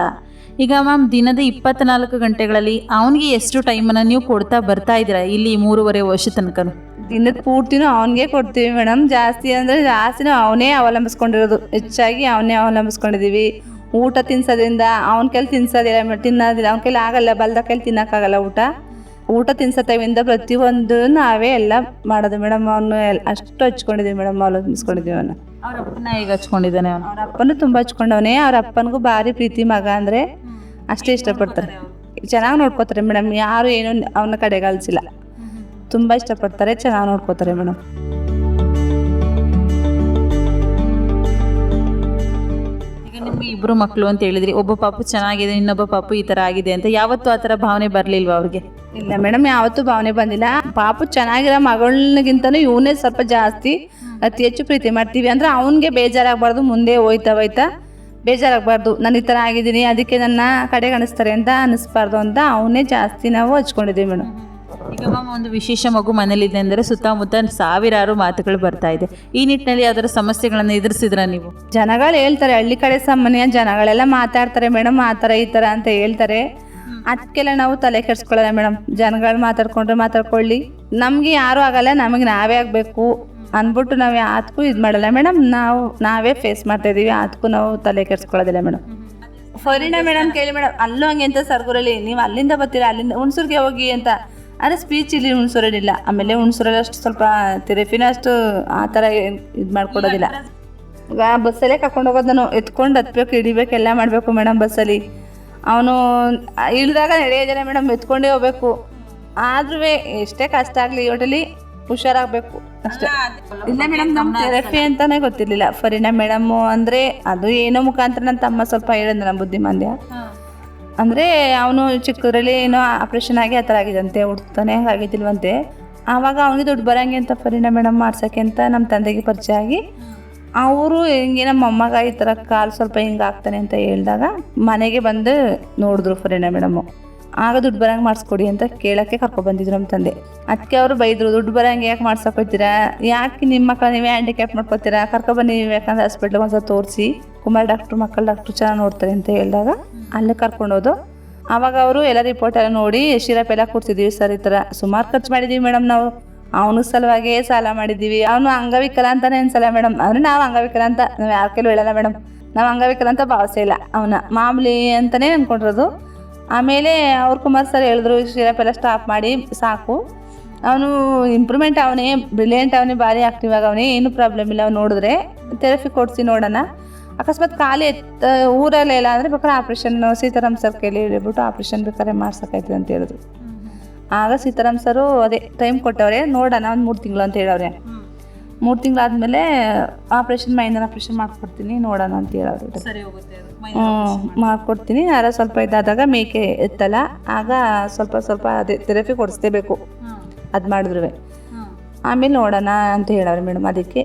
ಈಗ ಮ್ಯಾಮ್, ದಿನದ 24 ಗಂಟೆಗಳಲ್ಲಿ ಅವನಿಗೆ ಎಷ್ಟು ಟೈಮನ್ನು ನೀವು ಕೊಡ್ತಾ ಬರ್ತಾ ಇದ್ದೀರಾ ಇಲ್ಲಿ 3.5 ವರ್ಷ ತನಕ? ದಿನದ ಪೂರ್ತಿನೂ ಅವನಿಗೆ ಕೊಡ್ತೀವಿ ಮೇಡಮ್. ಜಾಸ್ತಿ ಅಂದರೆ ಜಾಸ್ತಿನೂ ಅವನೇ ಅವಲಂಬಿಸ್ಕೊಂಡಿರೋದು, ಹೆಚ್ಚಾಗಿ ಅವನ್ನೇ ಅವಲಂಬಿಸ್ಕೊಂಡಿದ್ದೀವಿ. ಊಟ ತಿನ್ಸೋದ್ರಿಂದ ಅವನ ಕೈಲಿ ತಿನ್ಸೋದಿಲ್ಲ, ತಿನ್ನೋದಿಲ್ಲ, ಅವನ ಕೈಲಿ ಆಗಲ್ಲ, ಬಲ್ದ ಕೈಲಿ ತಿನ್ನೋಕ್ಕಾಗಲ್ಲ. ಊಟ ತಿನ್ಸೋ ಟೈಮಿಂದ ಪ್ರತಿಯೊಂದು ನಾವೇ ಎಲ್ಲ ಮಾಡೋದು ಮೇಡಮ್. ಅವನು ಅಷ್ಟು ಹಚ್ಕೊಂಡಿದ್ದೀವಿ ಮೇಡಮ್, ಅವಲಂಬಿಸ್ಕೊಂಡಿದ್ದೀವಿ ಅವನು. ಅವ್ರ ಅಪ್ಪನ ಹೇಗೆ ಹಚ್ಕೊಂಡಿದ್ದಾನೆ ಅವನು? ಅವ್ರ ಅಪ್ಪನೂ ತುಂಬ ಹಚ್ಕೊಂಡವನೇ. ಅವ್ರ ಅಪ್ಪನಿಗೂ ಭಾರಿ ಪ್ರೀತಿ, ಮಗ ಅಂದರೆ ಅಷ್ಟೇ ಇಷ್ಟಪಡ್ತಾರೆ, ಚೆನ್ನಾಗಿ ನೋಡ್ಕೋತಾರೆ ಮೇಡಮ್. ಯಾರು ಏನೂ ಅವನ ಕಡೆಗಾಲ್ಸಿಲ್ಲ, ತುಂಬ ಇಷ್ಟಪಡ್ತಾರೆ, ಚೆನ್ನಾಗಿ ನೋಡ್ಕೋತಾರೆ ಮೇಡಮ್. ಈಗ ನಿಮ್ಗೆ 2 ಮಕ್ಕಳು ಅಂತ ಹೇಳಿದ್ರಿ, ಒಬ್ಬ ಪಾಪು ಚೆನ್ನಾಗಿದೆ, ಇನ್ನೊಬ್ಬ ಪಾಪು ಈ ಥರ ಆಗಿದೆ ಅಂತ ಯಾವತ್ತೂ ಆ ಥರ ಭಾವನೆ ಬರಲಿಲ್ವಾ ಅವ್ರಿಗೆ? ಇಲ್ಲ ಮೇಡಮ್, ಯಾವತ್ತೂ ಭಾವನೆ ಬಂದಿಲ್ಲ. ಪಾಪು ಚೆನ್ನಾಗಿರೋ ಮಗಳಿಗಿಂತನೂ ಇವನೇ ಸ್ವಲ್ಪ ಜಾಸ್ತಿ ಅತಿ ಹೆಚ್ಚು ಪ್ರೀತಿ ಮಾಡ್ತೀವಿ. ಅಂದರೆ ಅವನಿಗೆ ಬೇಜಾರಾಗಬಾರ್ದು, ಮುಂದೆ ಹೋಯ್ತಾ ಬೇಜಾರಾಗಬಾರ್ದು, ನಾನು ಈ ಥರ ಆಗಿದ್ದೀನಿ ಅದಕ್ಕೆ ನನ್ನ ಕಡೆಗೆ ಅನಿಸ್ತಾರೆ ಅಂತ ಅನ್ನಿಸ್ಬಾರ್ದು ಅಂತ ಅವನೇ ಜಾಸ್ತಿ ನಾವು ಹಚ್ಕೊಂಡಿದ್ದೀವಿ ಮೇಡಮ್. ಈಗ ಮ್ಯಾಮ್, ಒಂದು ವಿಶೇಷ ಮಗು ಮನೇಲಿದೆ ಅಂದರೆ ಸುತ್ತಮುತ್ತ ಸಾವಿರಾರು ಮಾತುಗಳು ಬರ್ತಾ ಇದೆ. ಈ ನಿಟ್ಟಿನಲ್ಲಿ ಅದರ ಸಮಸ್ಯೆಗಳನ್ನು ಎದುರಿಸಿದ್ರ ನೀವು? ಜನಗಳು ಹೇಳ್ತಾರೆ, ಹಳ್ಳಿ ಕಡೆ ಸಾಮಾನ್ಯ ಜನಗಳೆಲ್ಲ ಮಾತಾಡ್ತಾರೆ ಮೇಡಮ್, ಆ ಥರ ಈ ಥರ ಅಂತ ಹೇಳ್ತಾರೆ. ಅದಕ್ಕೆಲ್ಲ ನಾವು ತಲೆ ಕೆಡ್ಸ್ಕೊಳ್ಳಲ್ಲ ಮೇಡಮ್. ಜನಗಳು ಮಾತಾಡ್ಕೊಳ್ಳಿ, ನಮಗೆ ಯಾರೂ ಆಗಲ್ಲ, ನಮಗೆ ನಾವೇ ಆಗಬೇಕು ಅಂದ್ಬಿಟ್ಟು ನಾವು ಯಾತಕ್ಕೂ ಇದು ಮಾಡಲ್ಲ ಮೇಡಮ್. ನಾವೇ ಫೇಸ್ ಮಾಡ್ತಾಯಿದ್ದೀವಿ, ಅದಕ್ಕೂ ನಾವು ತಲೆ ಕೆಡ್ಸ್ಕೊಳ್ಳೋದಿಲ್ಲ ಮೇಡಮ್. ಫರೀನಾ ಮೇಡಮ್ ಕೇಳಿ ಮೇಡಮ್, ಅಲ್ಲೂ ಹಂಗೆ ಅಂತ ಸರ್ಗೂರಲ್ಲಿ ನೀವು ಅಲ್ಲಿಂದ ಬರ್ತೀರಾ, ಅಲ್ಲಿಂದ ಹುಣಸೂರಿಗೆ ಹೋಗಿ ಅಂತ. ಆದರೆ ಸ್ಪೀಚ್ ಇಲ್ಲಿ ಹುಣಸೂರಲ್ಲಿಲ್ಲ. ಆಮೇಲೆ ಹುಣಸೂರಲ್ಲಿ ಅಷ್ಟು ಸ್ವಲ್ಪ ಥೆರಪಿನ ಅಷ್ಟು ಆ ಥರ ಇದು ಮಾಡ್ಕೊಡೋದಿಲ್ಲ. ಈಗ ಬಸ್ಸಲ್ಲೇ ಕರ್ಕೊಂಡು ಹೋಗೋದು, ನಾನು ಎತ್ಕೊಂಡು ಹತ್ಬೇಕು, ಹಿಡಿಬೇಕು, ಎಲ್ಲ ಮಾಡಬೇಕು ಮೇಡಮ್ ಬಸ್ಸಲ್ಲಿ. ಅವನು ಇಳಿದಾಗ ನಡೆಯೋದಿಲ್ಲ ಮೇಡಮ್, ಎತ್ಕೊಂಡೇ ಹೋಗ್ಬೇಕು. ಆದ್ರೂ ಎಷ್ಟೇ ಕಷ್ಟ ಆಗಲಿ ಒಟ್ಟಲ್ಲಿ ಹುಷಾರಾಗಬೇಕು ಅಷ್ಟೇ. ಇಲ್ಲ ಮೇಡಮ್, ನಮ್ಮ ಥೆರಪಿ ಅಂತಾನೆ ಗೊತ್ತಿರಲಿಲ್ಲ. ಫರೀನಾ ಮೇಡಮ್ಮು ಅಂದರೆ ಅದು ಏನೋ ಮುಖಾಂತರ ನನ್ನ ತಮ್ಮ ಸ್ವಲ್ಪ ಹೇಳಿದ ನಮ್ಮ ಬುದ್ಧಿಮಾಂದ್ಯ. ಅಂದರೆ ಅವನು ಚಿಕ್ಕದ್ರಲ್ಲಿ ಏನೋ ಆಪ್ರೇಷನ್ ಆಗಿ ಆ ಥರ ಆಗಿದಂತೆ, ಹುಡ್ತಾನೆ ಆಗಿದ್ದಿಲ್ವಂತೆ. ಆವಾಗ ಅವನಿಗೆ ದುಡ್ಡು ಬರೋಂಗೆ ಅಂತ ಫರೀನಾ ಮೇಡಮ್ ಮಾಡ್ಸೋಕ್ಕೆ ಅಂತ ನಮ್ಮ ತಂದೆಗೆ ಪರಿಚಯ ಆಗಿ ಅವರು ಹಿಂಗೆ ನಮ್ಮ ಅಮ್ಮಗ ಈ ಥರ ಕಾಲು ಸ್ವಲ್ಪ ಹಿಂಗೆ ಆಗ್ತಾನೆ ಅಂತ ಹೇಳಿದಾಗ ಮನೆಗೆ ಬಂದು ನೋಡಿದ್ರು ಫರೀನಾ ಮೇಡಮ್ಮು. ಆಗ ದುಡ್ಡು ಬರೋಂಗೆ ಮಾಡಿಸ್ಕೊಡಿ ಅಂತ ಕೇಳೋಕ್ಕೆ ಕರ್ಕೊಬಂದಿದ್ರು ನಮ್ಮ ತಂದೆ. ಅದಕ್ಕೆ ಅವರು ಬೈದರು, ದುಡ್ಡು ಬರೋಂಗೆ ಯಾಕೆ ಮಾಡ್ಸೋಕೋತೀರಾ, ಯಾಕೆ ನಿಮ್ಮ ಮಕ್ಕಳು ನೀವೇ ಹ್ಯಾಂಡಿಕ್ಯಾಪ್ ಮಾಡ್ಕೋತೀರಾ, ಕರ್ಕೊಬನ್ನಿ ಯಾಕಂದ್ರೆ ಹಾಸ್ಪಿಟ್ಲಿಗೆ ಒಂದ್ಸಲ ತೋರಿಸಿ, ಕುಮಾರ್ ಡಾಕ್ಟ್ರು ಮಕ್ಕಳ ಡಾಕ್ಟ್ರು ಚೆನ್ನಾಗಿ ನೋಡ್ತಾರೆ ಅಂತ ಹೇಳಿದಾಗ ಅಲ್ಲೇ ಕರ್ಕೊಂಡೋದು. ಆವಾಗ ಅವರು ಎಲ್ಲ ರಿಪೋರ್ಟ್ ಎಲ್ಲ ನೋಡಿ ಶಿರಪ್ ಎಲ್ಲ ಕೊಡ್ತಿದ್ದೀವಿ ಸರ್, ಈ ಥರ ಸುಮಾರು ಖರ್ಚು ಮಾಡಿದ್ದೀವಿ ಮೇಡಮ್. ನಾವು ಅವನ ಸಲುವಾಗೇ ಸಾಲ ಮಾಡಿದ್ದೀವಿ. ಅವನು ಅಂಗವಿಕಲ ಅಂತಲೇ ಅನ್ಸಲ್ಲ ಮೇಡಮ್, ಅಂದರೆ ನಾವು ಅಂಗವಿಕಲ ಅಂತ ನಾವು ಯಾರ ಕೈಲೂ ಹೇಳಲ್ಲ ಮೇಡಮ್. ನಾವು ಅಂಗವಿಕಲ ಅಂತ ಭಾವಿಸೇ ಇಲ್ಲ, ಅವನ ಮಾಮೂಲಿ ಅಂತಲೇ ಅಂದ್ಕೊಂಡಿರೋದು. ಆಮೇಲೆ ಅವ್ರು ಕುಮಾರ್ ಸರ್ ಹೇಳಿದ್ರು, ಶಿರಪ್ ಎಲ್ಲ ಸ್ಟಾಪ್ ಮಾಡಿ ಸಾಕು, ಅವನು ಇಂಪ್ರೂವ್ಮೆಂಟ್ ಅವನೇ, ಬ್ರಿಲಿಯಂಟ್ ಅವನೇ, ಭಾರಿ ಆಕ್ಟಿವ್ ಆಗವನೇ, ಏನು ಪ್ರಾಬ್ಲಮ್ ಇಲ್ಲ, ಅವ್ನು ನೋಡಿದ್ರೆ ಥೆರಪಿ ಕೊಡಿಸಿ ನೋಡೋಣ. ಅಕಸ್ಮಾತ್ ಖಾಲಿ ಊರಲ್ಲೇ ಇಲ್ಲ ಅಂದರೆ ಬೇಕಾದ್ರೆ ಆಪ್ರೇಷನ್ ಸೀತಾರಾಮ್ ಸರ್ ಕೈಲಿ ಹೇಳ್ಬಿಟ್ಟು ಆಪ್ರೇಷನ್ ಬೇಕಾದ್ರೆ ಮಾಡ್ಸೋಕಾಯ್ತದೆ ಅಂತ ಹೇಳಿದ್ರು. ಆಗ ಸೀತಾರಾಮ್ ಸರು ಅದೇ ಟೈಮ್ ಕೊಟ್ಟವ್ರೆ, ನೋಡೋಣ ಒಂದು 3 ತಿಂಗಳು ಅಂತ ಹೇಳವ್ರೆ. 3 ತಿಂಗಳಾದಮೇಲೆ ಆಪ್ರೇಷನ್ ಮೈಂದನ ಆಪ್ರೇಷನ್ ಮಾಡ್ಕೊಡ್ತೀನಿ ನೋಡೋಣ ಅಂತ ಹೇಳೋರು. ಮಾಡ್ಕೊಡ್ತೀನಿ, ಯಾರ ಸ್ವಲ್ಪ ಇದಾದಾಗ ಮೇಕೆ ಎತ್ತಲ್ಲ, ಆಗ ಸ್ವಲ್ಪ ಅದೇ ಥೆರಪಿ ಕೊಡಿಸ್ಲೇಬೇಕು, ಅದು ಮಾಡಿದ್ರು. ಆಮೇಲೆ ನೋಡೋಣ ಅಂತ ಹೇಳವ್ರೆ ಮೇಡಮ್. ಅದಕ್ಕೆ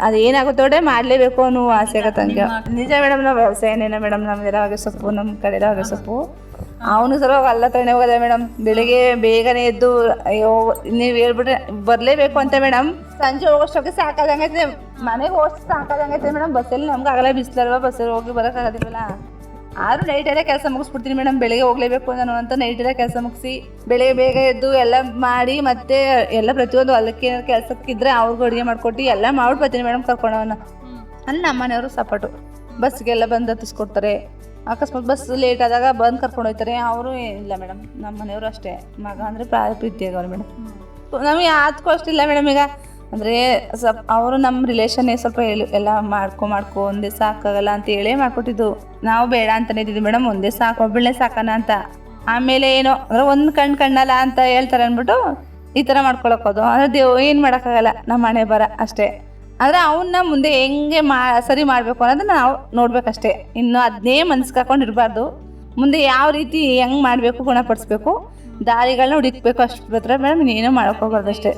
ಅದು ಏನಾಗುತ್ತೋಡೆ ಮಾಡಲೇಬೇಕು ಅನ್ನೋ ಆಸೆ ಆಗತ್ತಂಗೆ. ನಿಜ ಮೇಡಮ್, ನಾವು ವ್ಯವಸಾಯನೇನ ಮೇಡಮ್, ನಮ್ದೆಲ್ಲ ಹೊಗೆ ಸೊಪ್ಪು, ನಮ್ಮ ಕಡೆಲ್ಲ ಹೊಗೆ ಸೊಪ್ಪು. ಅವನು ಸರ ಅಲ್ಲ ತಾನೇ ಹೋಗೋದ ಮೇಡಮ್. ಬೆಳಿಗ್ಗೆ ಬೇಗನೆ ಎದ್ದು ಅಯ್ಯೋ ನೀವು ಹೇಳ್ಬಿಟ್ರೆ ಬರಲೇಬೇಕು ಅಂತ ಮೇಡಮ್. ಸಂಜೆ ಹೋಗೋಷ್ಟೊಕ್ಕೆ ಸಾಕಾದಂಗೈತೆ, ಮನೆಗೆ ಹೋಗೋಷ್ಟು ಸಾಕಾದಂಗೈತೆ ಮೇಡಮ್. ಬಸ್ಸಲ್ಲಿ ನಮ್ಗೆ ಆಗಲ್ಲ, ಬಿಸಿಲಲ್ವ, ಬಸ್ಸಲ್ಲಿ ಹೋಗಿ ಬರೋಕ್ಕಾಗೋದಿಲ್ವಲ್ಲ. ಆದರೂ ನೈಟಲ್ಲೇ ಕೆಲಸ ಮುಗಿಸ್ಬಿಡ್ತೀನಿ ಮೇಡಮ್. ಬೆಳಿಗ್ಗೆ ಹೋಗಲೇಬೇಕು ನಾನು ಅಂತ ನೈಟಲ್ಲೇ ಕೆಲಸ ಮುಗಿಸಿ ಬೆಳಿಗ್ಗೆ ಬೇಗ ಎದ್ದು ಎಲ್ಲ ಮಾಡಿ, ಮತ್ತೆ ಎಲ್ಲ ಪ್ರತಿಯೊಂದು ಹೊಲಕ್ಕೆ ಏನಾದ್ರು ಕೆಲಸಕ್ಕಿದ್ರೆ ಅವ್ರಿಗೂ ಅಡುಗೆ ಮಾಡಿಕೊಟ್ಟು ಎಲ್ಲ ಮಾಡ್ಬಿಡ್ತೀನಿ ಮೇಡಮ್. ಕರ್ಕೊಂಡವನ್ನ ಅಲ್ಲಿ ನಮ್ಮ ಮನೆಯವರು ಸಪೋರ್ಟು, ಬಸ್ಗೆಲ್ಲ ಬಂದು ಹತ್ತಿಸ್ಕೊಡ್ತಾರೆ. ಅಕಸ್ಮಾತ್ ಬಸ್ ಲೇಟ್ ಆದಾಗ ಬಂದು ಕರ್ಕೊಂಡು ಹೋಗ್ತಾರೆ. ಅವರು ಇಲ್ಲ ಮೇಡಮ್, ನಮ್ಮ ಮನೆಯವರು ಅಷ್ಟೇ, ಮಗ ಅಂದರೆ ಪ್ರೀತಿ ಆಗವ್ರು ಮೇಡಮ್. ನಮಗೆ ಯಾವ್ದಕ್ಕೂ ಅಷ್ಟಿಲ್ಲ ಮೇಡಮ್. ಈಗ ಅಂದರೆ ಅವರು ನಮ್ಮ ರಿಲೇಷನ್ನೇ ಸ್ವಲ್ಪ ಹೇಳಿ ಎಲ್ಲ ಮಾಡ್ಕೊ ಒಂದೇ ಸಾಕಾಗಲ್ಲ ಅಂತ ಹೇಳೇ ಮಾಡಿಕೊಟ್ಟಿದ್ದು. ನಾವು ಬೇಡ ಅಂತಲೇ ಇದ್ದಿದ್ದು ಮೇಡಮ್, ಒಂದೇ ಸಾಕು, ಒಬ್ಬಳನ್ನೇ ಸಾಕೋಣ ಅಂತ. ಆಮೇಲೆ ಏನೋ ಅಂದರೆ ಒಂದು ಕಣ್ಣಲ್ಲ ಅಂತ ಹೇಳ್ತಾರೆ ಅಂದ್ಬಿಟ್ಟು ಈ ಥರ ಮಾಡ್ಕೊಳಕ್ಕೋದು. ಅಂದರೆ ಏನು ಮಾಡೋಕ್ಕಾಗಲ್ಲ, ನಮ್ಮ ಮನೆ ಬರ ಅಷ್ಟೇ. ಆದರೆ ಅವನ್ನ ಮುಂದೆ ಹೆಂಗೆ ಸರಿ ಮಾಡಬೇಕು ಅನ್ನೋದನ್ನ ನಾವು ನೋಡ್ಬೇಕಷ್ಟೇ. ಇನ್ನು ಅದನ್ನೇ ಮನ್ಸಿಗೆ ಹಾಕೊಂಡು ಇರಬಾರ್ದು. ಮುಂದೆ ಯಾವ ರೀತಿ ಹೆಂಗೆ ಮಾಡಬೇಕು, ಗುಣಪಡಿಸ್ಬೇಕು, ದಾರಿಗಳನ್ನ ಹುಡುಕ್ಬೇಕು ಅಷ್ಟು ಮಾತ್ರ ಮೇಡಮ್. ಇನ್ನೇನೋ ಮಾಡೋಕೆ ಹೋಗ್ಬಾರ್ದು ಅಷ್ಟೇ.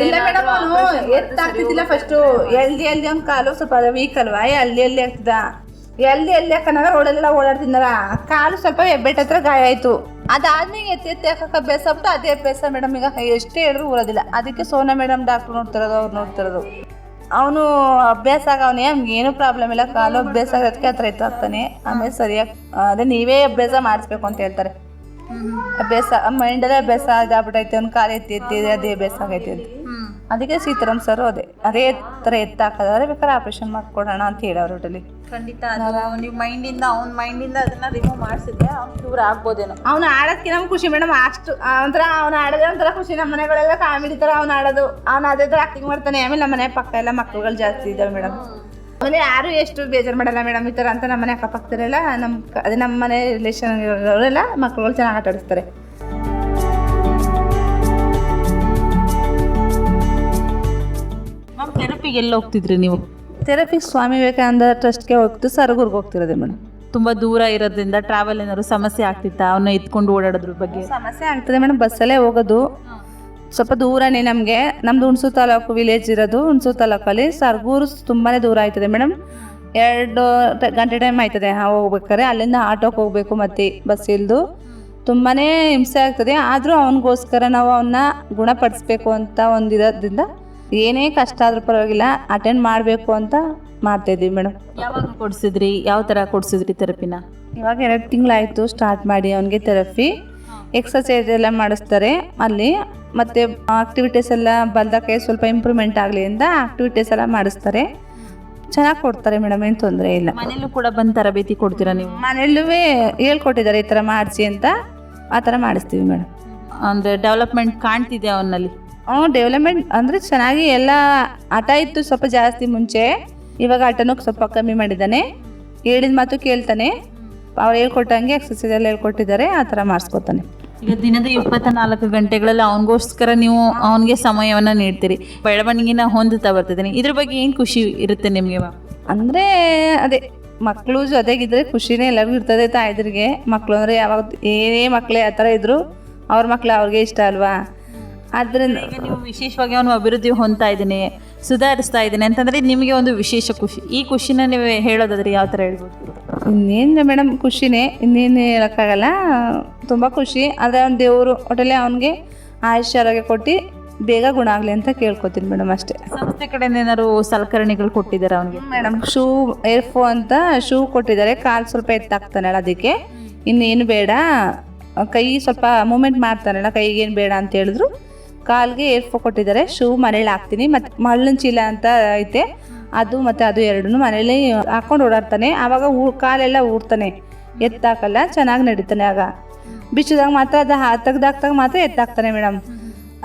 ಇಲ್ಲ ಮೇಡಮ್, ಅವನು ಎತ್ತಾಗ್ತಿದ್ದಿಲ್ಲ ಫಸ್ಟು. ಎಲ್ದಿ ಅವ್ನ ಕಾಲು ಸ್ವಲ್ಪ ವೀಕ್ ಅಲ್ವಾ, ಎಲ್ದಿ ಆಗ್ತಿದ್ದ. ಎಲ್ದಿ ಹಾಕನಾಗ ರೋಡಲ್ಲೆಲ್ಲ ಓಡಾಡ್ತಿದ್ದಾರ, ಕಾಲು ಸ್ವಲ್ಪ ಹೆಬ್ಬೆಟ್ ಹತ್ರ ಗಾಯ ಆಯಿತು. ಅದಾದ್ಮೇಲೆ ಎತ್ತಿ ಹಾಕಕ್ಕೆ ಅಭ್ಯಾಸ ಆಗ್ಬಿಟ್ಟು ಅದೇ ಅಭ್ಯಾಸ ಮೇಡಮ್. ಈಗ ಎಷ್ಟೇ ಹೇಳಿದ್ರು ಊರೋದಿಲ್ಲ. ಅದಕ್ಕೆ ಸೋನಾ ಮೇಡಮ್ ಡಾಕ್ಟ್ರು ನೋಡ್ತಿರೋದು, ಅವ್ರು ನೋಡ್ತಿರೋದು. ಅವನು ಅಭ್ಯಾಸ ಆಗವನೇ, ಅವ್ನಿಗೆ ಏನೂ ಪ್ರಾಬ್ಲಮ್ ಇಲ್ಲ, ಕಾಲು ಅಭ್ಯಾಸ ಆಗೋದಕ್ಕೆ ಹತ್ರ ಆಗ್ತಾನೆ. ಆಮೇಲೆ ಸರಿಯಾಗಿ ಅದೇ ನೀವೇ ಅಭ್ಯಾಸ ಮಾಡಿಸ್ಬೇಕು ಅಂತ ಹೇಳ್ತಾರೆ. ಅಭ್ಯಾಸ ಮೈಂಡಲ್ಲೇ ಅಭ್ಯಾಸ ಇದಾಗ್ಬಿಟ್ಟೈತೆ, ಅವ್ನು ಕಾಲು ಎತ್ತಿ ಅದೇ ಅಭ್ಯಾಸ ಆಗೈತೆ ಅಂತ. ಅದಕ್ಕೆ ಸೀತಾರಾಮ್ ಸರ್ ಅದೇ ಥರ ಹಾಕೋದಾದ್ರೆ ಬೇಕಾದ್ರೆ ಆಪ್ರೇಷನ್ ಮಾಡ್ಕೊಡೋಣ ಅಂತ ಹೇಳೋರು ಒಟ್ಟಲ್ಲಿ. ಖಂಡಿತ ನೀವು ಮೈಂಡಿಂದ ಅವ್ನ ಮೈಂಡಿಂದ ಅದನ್ನ ರಿಮೂವ್ ಮಾಡಿಸಿದ್ರೆ ಅವ್ನು ಕ್ಯೂರ್ ಆಗ್ಬೋದೇನೋ. ಅವ್ನು ಆಡೋದಕ್ಕೆ ನಮ್ಗೆ ಖುಷಿ ಮೇಡಮ್. ಅಷ್ಟು ಒಂಥರ ಅವ್ನು ಆಡೋದೇ ಒಂಥರ ಖುಷಿ. ನಮ್ಮ ಮನೆಗಳೆಲ್ಲ ಕಾಮಿಡಿ ಥರ ಅವ್ನು ಆಡೋದು, ಅವ್ನು ಅದೇ ಥರ ಆಕ್ಟಿಂಗ್ ಮಾಡ್ತಾನೆ. ಆಮೇಲೆ ನಮ್ಮ ಮನೆ ಪಕ್ಕ ಎಲ್ಲ ಮಕ್ಕಳುಗಳು ಜಾಸ್ತಿ ಇದ್ದಾವೆ ಮೇಡಮ್. ಆಮೇಲೆ ಯಾರು ಎಷ್ಟು ಬೇಜಾರು ಮಾಡಲ್ಲ ಮೇಡಮ್ ಈ ಥರ ಅಂತ. ನಮ್ಮ ಮನೆ ಅಕ್ಕಪಕ್ಕದರೆಲ್ಲ ಅದೇ ನಮ್ಮ ಮನೆ ರಿಲೇಷನ್ ಅವರೆಲ್ಲ ಮಕ್ಕಳುಗಳು ಚೆನ್ನಾಗಿ ಆಟ ಆಡಿಸ್ತಾರೆ. ಥೆರಪಿಗೆ ಎಲ್ಲ ಹೋಗ್ತಿದ್ರಿ ನೀವು? Therapy Swami Vivekananda ಟ್ರಸ್ಟ್ಗೆ ಹೋಗ್ತು, ಸರಗೂರ್ಗೆ ಹೋಗ್ತಿರೋದೆ madam. ತುಂಬ ದೂರ ಇರೋದ್ರಿಂದ ಟ್ರಾವೆಲ್ ಏನಾದ್ರು ಸಮಸ್ಯೆ ಆಗ್ತಿತ್ತಾ? ಅವನ್ನ ಎತ್ಕೊಂಡು ಓಡಾಡೋದ್ರ ಬಗ್ಗೆ ಸಮಸ್ಯೆ ಆಗ್ತದೆ ಮೇಡಮ್. ಬಸ್ಸಲ್ಲೇ ಹೋಗೋದು, ಸ್ವಲ್ಪ ದೂರನೇ ನಮಗೆ. ನಮ್ಮದು ಹುಣಸೂರು ತಾಲೂಕು ವಿಲೇಜ್ ಇರೋದು. ಹುಣಸೂರು ತಾಲೂಕಲ್ಲಿ ಸರಗೂರು ತುಂಬಾ ದೂರ ಆಯ್ತದೆ ಮೇಡಮ್. 2 ಗಂಟೆ ಟೈಮ್ ಆಯ್ತದೆ ಹೋಗ್ಬೇಕಾದ್ರೆ. ಅಲ್ಲಿಂದ ಆಟೋಕ್ಕೆ ಹೋಗಬೇಕು, ಮತ್ತು ಬಸ್ ಇಲ್ದು ತುಂಬಾ ಹಿಂಸೆ ಆಗ್ತದೆ. ಆದರೂ ಅವನಿಗೋಸ್ಕರ ನಾವು ಅವನ್ನ ಗುಣಪಡಿಸ್ಬೇಕು ಅಂತ ಒಂದಿರೋದ್ರಿಂದ ಏನೇ ಕಷ್ಟ ಆದ್ರೂ ಪರವಾಗಿಲ್ಲ ಅಟೆಂಡ್ ಮಾಡಬೇಕು ಅಂತ ಮಾಡ್ತಾಯಿದ್ದೀವಿ ಮೇಡಮ್. ಯಾವಾಗ ಕೊಡಿಸಿದ್ರಿ? ಯಾವ ಥರ ಕೊಡಿಸಿದ್ರಿ ಥೆರಪಿನ? ಇವಾಗ 2 ತಿಂಗಳಾಯಿತು ಸ್ಟಾರ್ಟ್ ಮಾಡಿ ಅವನಿಗೆ ಥೆರಪಿ. ಎಕ್ಸಸೈಸ್ ಎಲ್ಲ ಮಾಡಿಸ್ತಾರೆ ಅಲ್ಲಿ, ಮತ್ತು ಆಕ್ಟಿವಿಟೀಸ್ ಎಲ್ಲ ಬಂದಕ್ಕೆ ಸ್ವಲ್ಪ ಇಂಪ್ರೂವ್ಮೆಂಟ್ ಆಗಲಿ ಅಂತ ಆಕ್ಟಿವಿಟೀಸ್ ಎಲ್ಲ ಮಾಡಿಸ್ತಾರೆ. ಚೆನ್ನಾಗಿ ಕೊಡ್ತಾರೆ ಮೇಡಮ್, ಏನು ತೊಂದರೆ ಇಲ್ಲ. ಮನೇಲೂ ಕೂಡ ಬಂದು ತರಬೇತಿ ಕೊಡ್ತೀರಾ ನೀವು? ಮನೆಯಲ್ಲೂ ಹೇಳ್ಕೊಟ್ಟಿದ್ದಾರೆ ಈ ಥರ ಮಾಡಿಸಿ ಅಂತ, ಆ ಥರ ಮಾಡಿಸ್ತೀವಿ ಮೇಡಮ್. ಅಂದರೆ ಡೆವಲಪ್ಮೆಂಟ್ ಕಾಣ್ತಿದೆ ಅವನಲ್ಲಿ? ಡೆವಲಪ್ಮೆಂಟ್ ಅಂದರೆ ಚೆನ್ನಾಗಿ ಎಲ್ಲ. ಹಠ ಇತ್ತು ಸ್ವಲ್ಪ ಜಾಸ್ತಿ ಮುಂಚೆ, ಇವಾಗ ಹಠನೂ ಸ್ವಲ್ಪ ಕಮ್ಮಿ ಮಾಡಿದ್ದಾನೆ. ಹೇಳಿದ ಮಾತು ಕೇಳ್ತಾನೆ, ಅವ್ರು ಹೇಳ್ಕೊಟ್ಟಂಗೆ ಎಕ್ಸಸೈಸ್ ಎಲ್ಲ ಹೇಳ್ಕೊಟ್ಟಿದ್ದಾರೆ, ಆ ಥರ ಮಾಡಿಸ್ಕೊತಾನೆ. ಈಗ ದಿನದ 24 ಗಂಟೆಗಳಲ್ಲಿ ಅವನಿಗೋಸ್ಕರ ನೀವು ಅವನಿಗೆ ಸಮಯವನ್ನು ನೀಡ್ತೀರಿ, ಬೆಳವಣಿಗೆನ ಹೊಂದುತ್ತಾ ಬರ್ತಿದ್ದೀನಿ. ಇದ್ರ ಬಗ್ಗೆ ಏನು ಖುಷಿ ಇರುತ್ತೆ ನಿಮಗೆ? ಅಂದರೆ ಅದೇ ಮಕ್ಕಳು ಜೊತೆಗಿದ್ರೆ ಖುಷಿನೇ ಎಲ್ಲರಿಗೂ ಇರ್ತದೆ. ತಾಯಂದಿರಿಗೆ ಮಕ್ಕಳು ಅಂದರೆ ಯಾವಾಗ ಏನೇ ಮಕ್ಕಳೇ ಆ ಥರ ಇದ್ದರೂ ಅವ್ರ ಮಕ್ಕಳು ಅವ್ರಿಗೆ ಇಷ್ಟ ಅಲ್ವಾ. ಆದ್ದರಿಂದ ಈಗ ನೀವು ವಿಶೇಷವಾಗಿ ಅವನು ಅಭಿವೃದ್ಧಿ ಹೊಂದ್ತಾ ಇದ್ದೀನಿ, ಸುಧಾರಿಸ್ತಾ ಇದ್ದೀನಿ ಅಂತಂದರೆ ನಿಮಗೆ ಒಂದು ವಿಶೇಷ ಖುಷಿ. ಈ ಖುಷಿನ ನೀವು ಹೇಳೋದಾದ್ರೆ ಯಾವ ಥರ ಹೇಳ್ಬೋದು? ಇನ್ನೇನು ಮೇಡಮ್, ಖುಷಿನೇ, ಇನ್ನೇನು ಹೇಳೋಕ್ಕಾಗಲ್ಲ. ತುಂಬ ಖುಷಿ. ಆದರೆ ಅವ್ನ ದೇವರು ಒಟ್ಟಲ್ಲಿ ಅವನಿಗೆ ಆಯುಷ್ಯ ಆರೋಗ್ಯ ಕೊಟ್ಟು ಬೇಗ ಗುಣ ಆಗಲಿ ಅಂತ ಕೇಳ್ಕೊತೀನಿ ಮೇಡಮ್, ಅಷ್ಟೇ. ಸಂಸ್ಥೆ ಕಡೆಯಿಂದ ಏನಾದ್ರು ಸಲಕರಣೆಗಳು ಕೊಟ್ಟಿದ್ದಾರೆ ಅವನಿಗೆ? ಮೇಡಮ್ ಶೂ ಏರ್ಫೋ ಅಂತ ಶೂ ಕೊಟ್ಟಿದ್ದಾರೆ. ಕಾಲು ಸ್ವಲ್ಪ ಎತ್ತಾಗ್ತಾನಲ್ಲ ಅದಕ್ಕೆ, ಇನ್ನೇನು ಬೇಡ. ಕೈ ಸ್ವಲ್ಪ ಮೂಮೆಂಟ್ ಮಾಡ್ತಾನಲ್ಲ, ಕೈಗೇನು ಬೇಡ ಅಂತ ಹೇಳಿದ್ರು. ಕಾಲಿಗೆ ಏರ್ಫೋ ಕೊಟ್ಟಿದ್ದಾರೆ. ಶೂ ಮನೇಲಿ ಹಾಕ್ತೀನಿ. ಮತ್ತು ಮಳ್ಳಿನ ಚೀಲ ಅಂತ ಐತೆ, ಅದು ಮತ್ತು ಅದು ಎರಡೂ ಮನೇಲಿ ಹಾಕ್ಕೊಂಡು ಓಡಾಡ್ತಾನೆ. ಆವಾಗ ಕಾಲೆಲ್ಲ ಊರ್ತಾನೆ, ಎತ್ತಾಕಲ್ಲ, ಚೆನ್ನಾಗಿ ನಡೀತಾನೆ. ಆಗ ಬಿಚ್ಚಿದಾಗ ಮಾತ್ರ ಅದು ತೆಗ್ದಾಕ್ದಾಗ ಮಾತ್ರ ಎತ್ತಾಕ್ತಾನೆ ಮೇಡಮ್.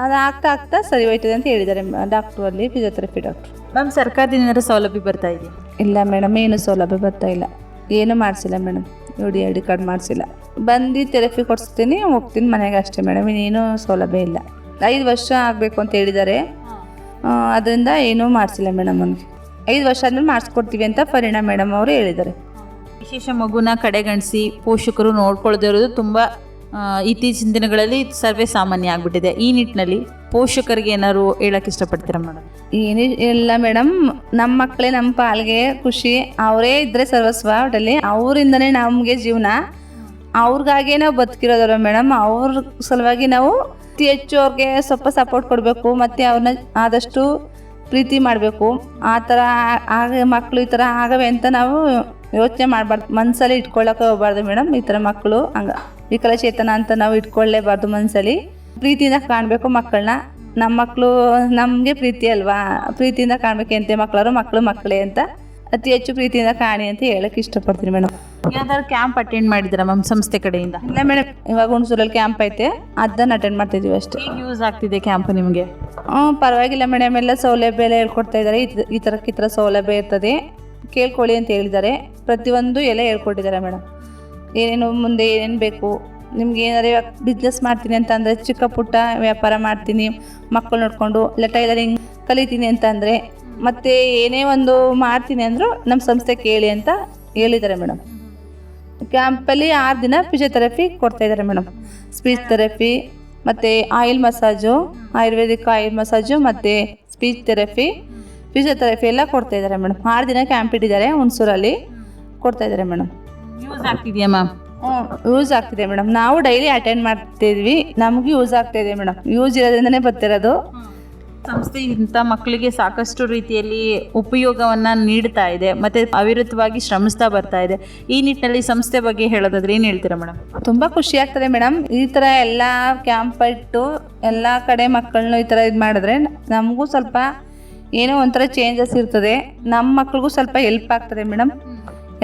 ಅದು ಆಗ್ತಾ ಸರಿ ಹೋಯ್ತದೆ ಅಂತ ಹೇಳಿದ್ದಾರೆ ಡಾಕ್ಟ್ರು, ಅಲ್ಲಿ ಫಿಸಿಯೋಥೆರಪಿ ಡಾಕ್ಟ್ರು. ಮ್ಯಾಮ್, ಸರ್ಕಾರದಿಂದ ಏನಾದ್ರು ಸೌಲಭ್ಯ ಬರ್ತಾ ಇದೆಯಾ? ಇಲ್ಲ ಮೇಡಮ್, ಏನು ಸೌಲಭ್ಯ ಬರ್ತಾ ಇಲ್ಲ, ಏನೂ ಮಾಡಿಸಿಲ್ಲ ಮೇಡಮ್. ಐ ಡಿ ಕಾರ್ಡ್ ಮಾಡಿಸಿಲ್ಲ. ಬಂದು ಥೆರಪಿ ಕೊಡಿಸ್ತೀನಿ, ಹೋಗ್ತೀನಿ ಮನೆಗೆ, ಅಷ್ಟೇ ಮೇಡಮ್. ಇನ್ನೇನು ಸೌಲಭ್ಯ ಇಲ್ಲ. 5 ವರ್ಷ ಆಗಬೇಕು ಅಂತ ಹೇಳಿದ್ದಾರೆ, ಅದರಿಂದ ಏನೂ ಮಾಡಿಸಿಲ್ಲ ಮೇಡಮ್. ನನಗೆ 5 ವರ್ಷ ಆದಮೇಲೆ ಮಾಡಿಸ್ಕೊಡ್ತೀವಿ ಅಂತ ಪರಿಣಾಮ ಮೇಡಮ್ ಅವರು ಹೇಳಿದ್ದಾರೆ. ವಿಶೇಷ ಮಗುನ ಕಡೆಗಣಿಸಿ ಪೋಷಕರು ನೋಡ್ಕೊಳ್ದೇ ಇರೋದು ತುಂಬ ಇತ್ತೀಚಿನ ದಿನಗಳಲ್ಲಿ ಸರ್ವೇ ಸಾಮಾನ್ಯ ಆಗಿಬಿಟ್ಟಿದೆ. ಈ ನಿಟ್ಟಿನಲ್ಲಿ ಪೋಷಕರಿಗೆ ಏನಾದ್ರು ಹೇಳಕ್ಕೆ ಇಷ್ಟಪಡ್ತೀರಾ ಮೇಡಮ್? ಏನೇ ಇಲ್ಲ ಮೇಡಮ್, ನಮ್ಮ ಮಕ್ಕಳೇ ನಮ್ಮ ಪಾಲ್ಗೆ ಖುಷಿ. ಅವರೇ ಇದ್ದರೆ ಸರ್ವಸ್ವ. ಒಟ್ಟಲ್ಲಿ ಅವರಿಂದನೇ ನಮಗೆ ಜೀವನ. ಅವ್ರಿಗಾಗೇ ನಾವು ಬದುಕಿರೋದಲ್ಲ ಮೇಡಮ್. ಅವ್ರ ಸಲುವಾಗಿ ನಾವು ಅತಿ ಹೆಚ್ಚು ಅವ್ರಿಗೆ ಸ್ವಲ್ಪ ಸಪೋರ್ಟ್ ಕೊಡಬೇಕು, ಮತ್ತು ಅವ್ರನ್ನ ಆದಷ್ಟು ಪ್ರೀತಿ ಮಾಡಬೇಕು. ಆ ಥರ ಮಕ್ಕಳು ಈ ಥರ ಆಗವೆ ಅಂತ ನಾವು ಯೋಚನೆ ಮಾಡಬಾರ್ದು, ಮನಸ್ಸಲ್ಲಿ ಇಟ್ಕೊಳ್ಳೋಕೆ ಹೋಗ್ಬಾರ್ದು ಮೇಡಮ್. ಈ ಥರ ಮಕ್ಕಳು ವಿಕಲಚೇತನ ಅಂತ ನಾವು ಇಟ್ಕೊಳ್ಳೇಬಾರ್ದು ಮನಸ್ಸಲ್ಲಿ. ಪ್ರೀತಿಯಿಂದ ಕಾಣಬೇಕು ಮಕ್ಕಳನ್ನ. ನಮ್ಮ ಮಕ್ಕಳು ನಮಗೆ ಪ್ರೀತಿ ಅಲ್ವಾ, ಪ್ರೀತಿಯಿಂದ ಕಾಣಬೇಕಂತೆ ಮಕ್ಕಳವರು. ಮಕ್ಕಳೇ ಅಂತ ಅತಿ ಹೆಚ್ಚು ಪ್ರೀತಿಯಿಂದ ಕಾಣಿ ಅಂತ ಹೇಳಕ್ಕೆ ಇಷ್ಟಪಡ್ತೀನಿ ಮೇಡಮ್. ಯಾವ್ದಾದ್ರು ಕ್ಯಾಂಪ್ ಅಟೆಂಡ್ ಮಾಡಿದ್ದೀರಾ ಮ್ಯಾಮ್ ಸಂಸ್ಥೆ ಕಡೆಯಿಂದ? ಇಲ್ಲ ಮೇಡಮ್, ಇವಾಗ ಹುಣಸೂರಲ್ಲಿ ಕ್ಯಾಂಪ್ ಐತೆ, ಅದನ್ನು ಅಟೆಂಡ್ ಮಾಡ್ತಿದ್ದೀವಿ ಅಷ್ಟೇ. ಹೇಗೆ ಯೂಸ್ ಆಗ್ತಿದೆ ಕ್ಯಾಂಪ್ ನಿಮಗೆ? ಪರವಾಗಿಲ್ಲ ಮೇಡಮ್, ಎಲ್ಲ ಸೌಲಭ್ಯ ಎಲ್ಲ ಹೇಳ್ಕೊಡ್ತಾ ಇದ್ದಾರೆ. ಈ ಥರ ಸೌಲಭ್ಯ ಇರ್ತದೆ, ಕೇಳ್ಕೊಳ್ಳಿ ಅಂತ ಹೇಳಿದ್ದಾರೆ. ಪ್ರತಿಯೊಂದು ಎಲ್ಲ ಹೇಳ್ಕೊಟ್ಟಿದ್ದಾರೆ ಮೇಡಮ್. ಏನೇನು ಮುಂದೆ ಏನೇನು ಬೇಕು ನಿಮ್ಗೆ, ಏನಾದ್ರು ಬಿಸ್ನೆಸ್ ಮಾಡ್ತೀನಿ ಅಂತ ಅಂದರೆ, ಚಿಕ್ಕ ಪುಟ್ಟ ವ್ಯಾಪಾರ ಮಾಡ್ತೀನಿ ಮಕ್ಕಳು ನೋಡಿಕೊಂಡು, ಇಲ್ಲ ಟೈಲರಿಂಗ್ ಕಲಿತೀನಿ ಅಂತ ಅಂದರೆ, ಮತ್ತು ಏನೇ ಒಂದು ಮಾಡ್ತೀನಿ ಅಂದರೂ ನಮ್ಮ ಸಂಸ್ಥೆ ಕೇಳಿ ಅಂತ ಹೇಳಿದ್ದಾರೆ ಮೇಡಮ್. ಕ್ಯಾಂಪಲ್ಲಿ 6 ದಿನ ಫಿಸಿಯೋಥೆರಪಿ ಕೊಡ್ತಾಯಿದ್ದಾರೆ ಮೇಡಮ್. ಸ್ಪೀಚ್ ಥೆರಪಿ ಮತ್ತು oil massage, ayurvedic oil massage ಮತ್ತು ಸ್ಪೀಚ್ ಥೆರಪಿ, ಫಿಸಿಯೋಥೆರಪಿ ಎಲ್ಲ ಕೊಡ್ತಾಯಿದ್ದಾರೆ ಮೇಡಮ್. 6 ದಿನ ಕ್ಯಾಂಪ್ ಇಟ್ಟಿದ್ದಾರೆ ಹುಣಸೂರಲ್ಲಿ, ಕೊಡ್ತಾಯಿದ್ದಾರೆ ಮೇಡಮ್. ಯೂಸ್ ಆಗ್ತಿದೆಯಾ ಮ್ಯಾಮ್? ಯೂಸ್ ಆಗ್ತಿದೆ ಮೇಡಮ್. ನಾವು ಡೈಲಿ ಅಟೆಂಡ್ ಮಾಡ್ತಿದ್ವಿ, ನಮಗೂ ಯೂಸ್ ಆಗ್ತಾಯಿದೆ ಮೇಡಮ್. ಯೂಸ್ ಇರೋದ್ರಿಂದನೇ ಬರ್ತಿರೋದು. ಸಂಸ್ಥೆ ಇಂಥ ಮಕ್ಕಳಿಗೆ ಸಾಕಷ್ಟು ರೀತಿಯಲ್ಲಿ ಉಪಯೋಗವನ್ನು ನೀಡ್ತಾ ಇದೆ ಮತ್ತು ಅವಿರತವಾಗಿ ಶ್ರಮಿಸ್ತಾ ಬರ್ತಾ ಇದೆ. ಈ ನಿಟ್ಟಿನಲ್ಲಿ ಸಂಸ್ಥೆ ಬಗ್ಗೆ ಹೇಳೋದಾದ್ರೆ ಏನು ಹೇಳ್ತೀರಾ ಮೇಡಮ್? ತುಂಬ ಖುಷಿ ಆಗ್ತದೆ ಮೇಡಮ್. ಈ ಥರ ಎಲ್ಲ ಕ್ಯಾಂಪ್ ಇಟ್ಟು ಎಲ್ಲ ಕಡೆ ಮಕ್ಕಳನ್ನ ಈ ಥರ ಇದು ಮಾಡಿದ್ರೆ ನಮಗೂ ಸ್ವಲ್ಪ ಏನೋ ಒಂಥರ ಚೇಂಜಸ್ ಇರ್ತದೆ. ನಮ್ಮ ಮಕ್ಳಿಗೂ ಸ್ವಲ್ಪ ಹೆಲ್ಪ್ ಆಗ್ತದೆ ಮೇಡಮ್.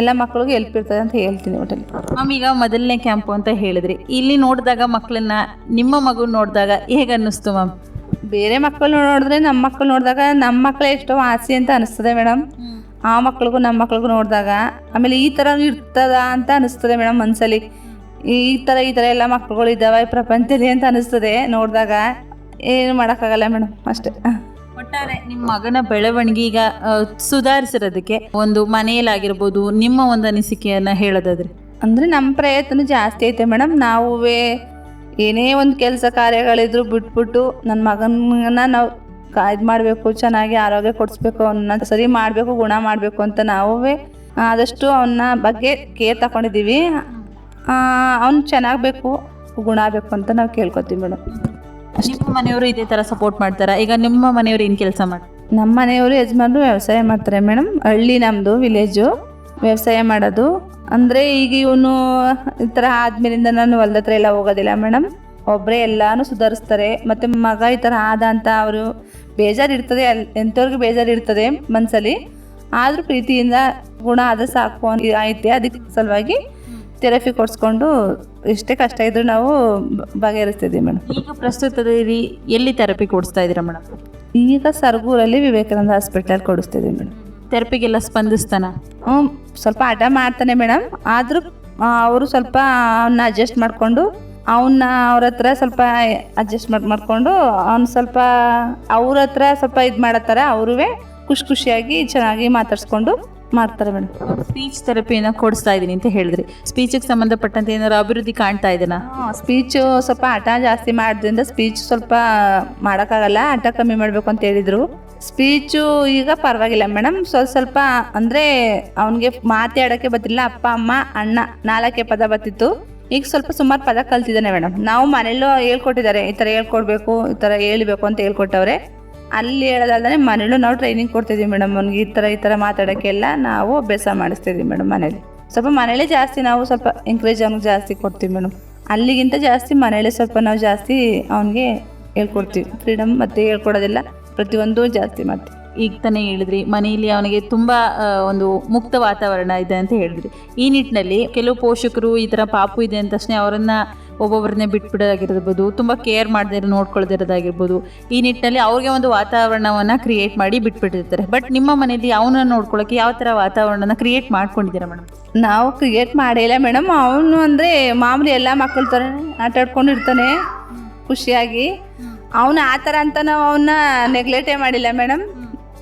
ಎಲ್ಲ ಮಕ್ಕಳಿಗೂ ಹೆಲ್ಪ್ ಇರ್ತದೆ ಅಂತ ಹೇಳ್ತೀನಿ ಒಟ್ಟಲ್ಲಿ. ಮ್ಯಾಮ್, ಈಗ ಮೊದಲನೇ ಕ್ಯಾಂಪು ಅಂತ ಹೇಳಿದ್ರಿ, ಇಲ್ಲಿ ನೋಡಿದಾಗ ಮಕ್ಕಳನ್ನ ನಿಮ್ಮ ಮಗು ನೋಡಿದಾಗ ಹೇಗೆ ಅನ್ನಿಸ್ತು ಮ್ಯಾಮ್? ಬೇರೆ ಮಕ್ಕಳು ನೋಡಿದ್ರೆ ನಮ್ಮ ಮಕ್ಕಳು ನೋಡಿದಾಗ ನಮ್ಮ ಮಕ್ಕಳೇ ಎಷ್ಟೋ ಆಸೆ ಅಂತ ಅನಿಸ್ತದೆ ಮೇಡಮ್. ಆ ಮಕ್ಳಿಗೂ ನಮ್ಮ ಮಕ್ಳಿಗೂ ನೋಡಿದಾಗ ಆಮೇಲೆ ಈ ಥರ ಇರ್ತದ ಅಂತ ಅನಿಸ್ತದೆ ಮೇಡಮ್ ಮನಸ್ಸಲ್ಲಿ. ಈ ಥರ ಎಲ್ಲ ಮಕ್ಕಳುಗಳು ಇದ್ದಾವೆ ಈ ಪ್ರಪಂಚದಲ್ಲಿ ಅಂತ ಅನಿಸ್ತದೆ ನೋಡಿದಾಗ. ಏನು ಮಾಡೋಕ್ಕಾಗಲ್ಲ ಮೇಡಮ್, ಅಷ್ಟೇ. ಒಟ್ಟಾರೆ ನಿಮ್ಮ ಮಗನ ಬೆಳವಣಿಗೆ ಈಗ ಸುಧಾರಿಸಿರೋದಕ್ಕೆ ಒಂದು ಮನೆಯಲ್ಲಾಗಿರ್ಬೋದು, ನಿಮ್ಮ ಒಂದು ಅನಿಸಿಕೆಯನ್ನು ಹೇಳೋದಾದ್ರೆ? ಅಂದರೆ ನಮ್ಮ ಪ್ರಯತ್ನ ಜಾಸ್ತಿ ಐತೆ ಮೇಡಮ್. ನಾವೇ ಏನೇ ಒಂದು ಕೆಲಸ ಕಾರ್ಯಗಳಿದ್ರು ಬಿಟ್ಬಿಟ್ಟು ನನ್ನ ಮಗನ ನಾವು ಇದು ಮಾಡಬೇಕು, ಚೆನ್ನಾಗಿ ಆರೋಗ್ಯ ಕೊಡಿಸ್ಬೇಕು, ಅವನ್ನ ಸರಿ ಮಾಡಬೇಕು, ಗುಣ ಮಾಡಬೇಕು ಅಂತ ನಾವೇ ಆದಷ್ಟು ಅವನ ಬಗ್ಗೆ ಕೇರ್ ತಗೊಂಡಿದ್ದೀವಿ. ಅವ್ನು ಚೆನ್ನಾಗಬೇಕು, ಗುಣ ಆಗಬೇಕು ಅಂತ ನಾವು ಕೇಳ್ಕೊತೀವಿ ಮೇಡಮ್. ನಿಮ್ಮ ಮನೆಯವರು ಇದೇ ಥರ ಸಪೋರ್ಟ್ ಮಾಡ್ತಾರಾ? ಈಗ ನಿಮ್ಮ ಮನೆಯವರು ಏನು ಕೆಲಸ ಮಾಡ್ತಾರೆ? ನಮ್ಮ ಮನೆಯವರು ಯಜಮಾನರು ವ್ಯವಸಾಯ ಮಾಡ್ತಾರೆ ಮೇಡಮ್. ಹಳ್ಳಿ ನಮ್ಮದು ವಿಲೇಜು, ವ್ಯವಸಾಯ ಮಾಡೋದು. ಅಂದರೆ ಈಗ ಇವನು ಈ ಥರ ಆದಮೇಲಿಂದ ನಾನು ಹೊಲ್ದ ಹತ್ರ ಎಲ್ಲ ಹೋಗೋದಿಲ್ಲ ಮೇಡಮ್. ಒಬ್ಬರೇ ಎಲ್ಲನೂ ಸುಧಾರಿಸ್ತಾರೆ. ಮತ್ತು ಮಗ ಈ ಥರ ಆದ ಅಂತ ಅವರು ಬೇಜಾರು ಇರ್ತದೆ, ಎಂಥವ್ರಿಗೆ ಬೇಜಾರು ಇರ್ತದೆ ಮನಸ್ಸಲ್ಲಿ. ಆದರೂ ಪ್ರೀತಿಯಿಂದ ಗುಣ ಆದ್ರೆ ಸಾಕು ಐತೆ. ಅದಕ್ಕೆ ಸಲುವಾಗಿ ಥೆರಪಿ ಕೊಡಿಸ್ಕೊಂಡು ಎಷ್ಟೇ ಕಷ್ಟ ಇದ್ರೂ ನಾವು ಬಗೆಹರಿಸ್ತಿದ್ದೀವಿ ಮೇಡಮ್. ಈಗ ಪ್ರಸ್ತುತದಲ್ಲಿ ಎಲ್ಲಿ ಥೆರಪಿ ಕೊಡಿಸ್ತಾ ಇದ್ದೀರಾ ಮೇಡಮ್? ಈಗ ಸರ್ಗೂರಲ್ಲಿ ವಿವೇಕಾನಂದ ಹಾಸ್ಪಿಟಲ್ ಕೊಡಿಸ್ತಿದ್ದೀವಿ ಮೇಡಮ್. ಥೆರಪಿಗೆಲ್ಲ ಸ್ಪಂದಿಸ್ತಾನ? ಸ್ವಲ್ಪ ಹಠ ಮಾಡ್ತಾನೆ ಮೇಡಮ್. ಆದರೂ ಅವರು ಸ್ವಲ್ಪ ಅವನ್ನ ಅಡ್ಜಸ್ಟ್ ಮಾಡಿಕೊಂಡು ಅವ್ರ ಹತ್ರ ಸ್ವಲ್ಪ ಅಡ್ಜಸ್ಟ್ ಮಾಡಿಕೊಂಡು ಅವ್ನು ಸ್ವಲ್ಪ ಅವ್ರ ಹತ್ರ ಸ್ವಲ್ಪ ಇದು ಮಾಡತ್ತಾರೆ. ಅವರುವೇ ಖುಷಿಯಾಗಿ ಚೆನ್ನಾಗಿ ಮಾತಾಡ್ಸ್ಕೊಂಡು ಮಾಡ್ತಾರೆ ಮೇಡಮ್. ಸ್ಪೀಚ್ ಥೆರಪಿಯನ್ನು ಕೊಡಿಸ್ತಾ ಇದ್ದೀನಿ ಅಂತ ಹೇಳಿದ್ರಿ. ಸ್ಪೀಚಿಗೆ ಸಂಬಂಧಪಟ್ಟಂತೆ ಏನಾದ್ರು ಅಭಿವೃದ್ಧಿ ಕಾಣ್ತಾ ಇದೆನಾ? ಸ್ಪೀಚು ಸ್ವಲ್ಪ ಹಠ ಜಾಸ್ತಿ ಮಾಡೋದ್ರಿಂದ ಸ್ಪೀಚ್ ಸ್ವಲ್ಪ ಮಾಡೋಕ್ಕಾಗಲ್ಲ, ಹಠ ಕಮ್ಮಿ ಮಾಡಬೇಕು ಅಂತ ಹೇಳಿದರು. ಸ್ಪೀಚು ಈಗ ಪರವಾಗಿಲ್ಲ ಮೇಡಮ್. ಸ್ವಲ್ಪ ಅಂದರೆ ಅವನಿಗೆ ಮಾತಾಡೋಕ್ಕೆ ಬರ್ತಿಲ್ಲ. ಅಪ್ಪ ಅಮ್ಮ ಅಣ್ಣ 4 ಪದ ಬರ್ತಿತ್ತು. ಈಗ ಸ್ವಲ್ಪ ಸುಮಾರು ಪದ ಕಲ್ತಿದ್ದಾನೆ ಮೇಡಮ್. ನಾವು ಮನೇಲೂ ಹೇಳ್ಕೊಟ್ಟಿದ್ದಾರೆ, ಈ ಥರ ಹೇಳ್ಕೊಡ್ಬೇಕು, ಈ ಥರ ಹೇಳ್ಬೇಕು ಅಂತ ಹೇಳ್ಕೊಟ್ಟವ್ರೆ. ಅಲ್ಲಿ ಹೇಳೋದಲ್ದೇ ಮನೇಲೂ ನಾವು ಟ್ರೈನಿಂಗ್ ಕೊಡ್ತಿದ್ದೀವಿ ಮೇಡಮ್. ಅವ್ನಿಗೆ ಈ ಥರ ಮಾತಾಡೋಕ್ಕೆಲ್ಲ ನಾವು ಅಭ್ಯಾಸ ಮಾಡಿಸ್ತಿದ್ದೀವಿ ಮೇಡಮ್. ಮನೇಲಿ ಸ್ವಲ್ಪ ಮನೇಲೇ ಜಾಸ್ತಿ ನಾವು ಸ್ವಲ್ಪ ಎಂಕರೇಜ್ ಅವ್ನಿಗೆ ಜಾಸ್ತಿ ಕೊಡ್ತೀವಿ ಮೇಡಮ್. ಅಲ್ಲಿಗಿಂತ ಜಾಸ್ತಿ ಮನೇಲಿ ಸ್ವಲ್ಪ ನಾವು ಜಾಸ್ತಿ ಅವನಿಗೆ ಹೇಳ್ಕೊಡ್ತೀವಿ. ಫ್ರೀಡಮ್ ಮತ್ತು ಹೇಳ್ಕೊಡೋದಿಲ್ಲ ಪ್ರತಿಯೊಂದು ಜಾಸ್ತಿ ಮಾಡ್ತೀವಿ. ಈಗ ತಾನೇ ಹೇಳಿದ್ರಿ ಮನೆಯಲ್ಲಿ ಅವನಿಗೆ ತುಂಬ ಒಂದು ಮುಕ್ತ ವಾತಾವರಣ ಇದೆ ಅಂತ ಹೇಳಿದ್ರಿ. ಈ ನಿಟ್ಟಿನಲ್ಲಿ ಕೆಲವು ಪೋಷಕರು ಈ ಥರ ಪಾಪು ಇದೆ ಅಂದ ತಕ್ಷಣ ಅವರನ್ನು ಒಬ್ಬೊಬ್ಬರನ್ನೇ ಬಿಟ್ಬಿಡೋದಾಗಿರ್ಬೋದು, ತುಂಬ ಕೇರ್ ಮಾಡದೇ ನೋಡ್ಕೊಳ್ದಿರೋದಾಗಿರ್ಬೋದು. ಈ ನಿಟ್ಟಿನಲ್ಲಿ ಅವ್ರಿಗೆ ಒಂದು ವಾತಾವರಣವನ್ನು ಕ್ರಿಯೇಟ್ ಮಾಡಿ ಬಿಟ್ಬಿಟ್ಟಿರ್ತಾರೆ. ಬಟ್ ನಿಮ್ಮ ಮನೆಯಲ್ಲಿ ಅವನನ್ನು ನೋಡ್ಕೊಳ್ಳೋಕ್ಕೆ ಯಾವ ಥರ ವಾತಾವರಣನ ಕ್ರಿಯೇಟ್ ಮಾಡ್ಕೊಂಡಿದ್ದೀರಾ ಮೇಡಮ್? ನಾವು ಕ್ರಿಯೇಟ್ ಮಾಡಿಲ್ಲ ಮೇಡಮ್. ಅವನು ಅಂದರೆ ಮಾಮೂಲಿ ಎಲ್ಲ ಮಕ್ಕಳ ಥರ ಆಟ ಆಡ್ಕೊಂಡು ಇರ್ತಾನೆ ಖುಷಿಯಾಗಿ. ಅವನು ಆ ಥರ ಅಂತ ನಾವು ಅವನ್ನ ನೆಗ್ಲೆಕ್ಟೇ ಮಾಡಿಲ್ಲ ಮೇಡಮ್.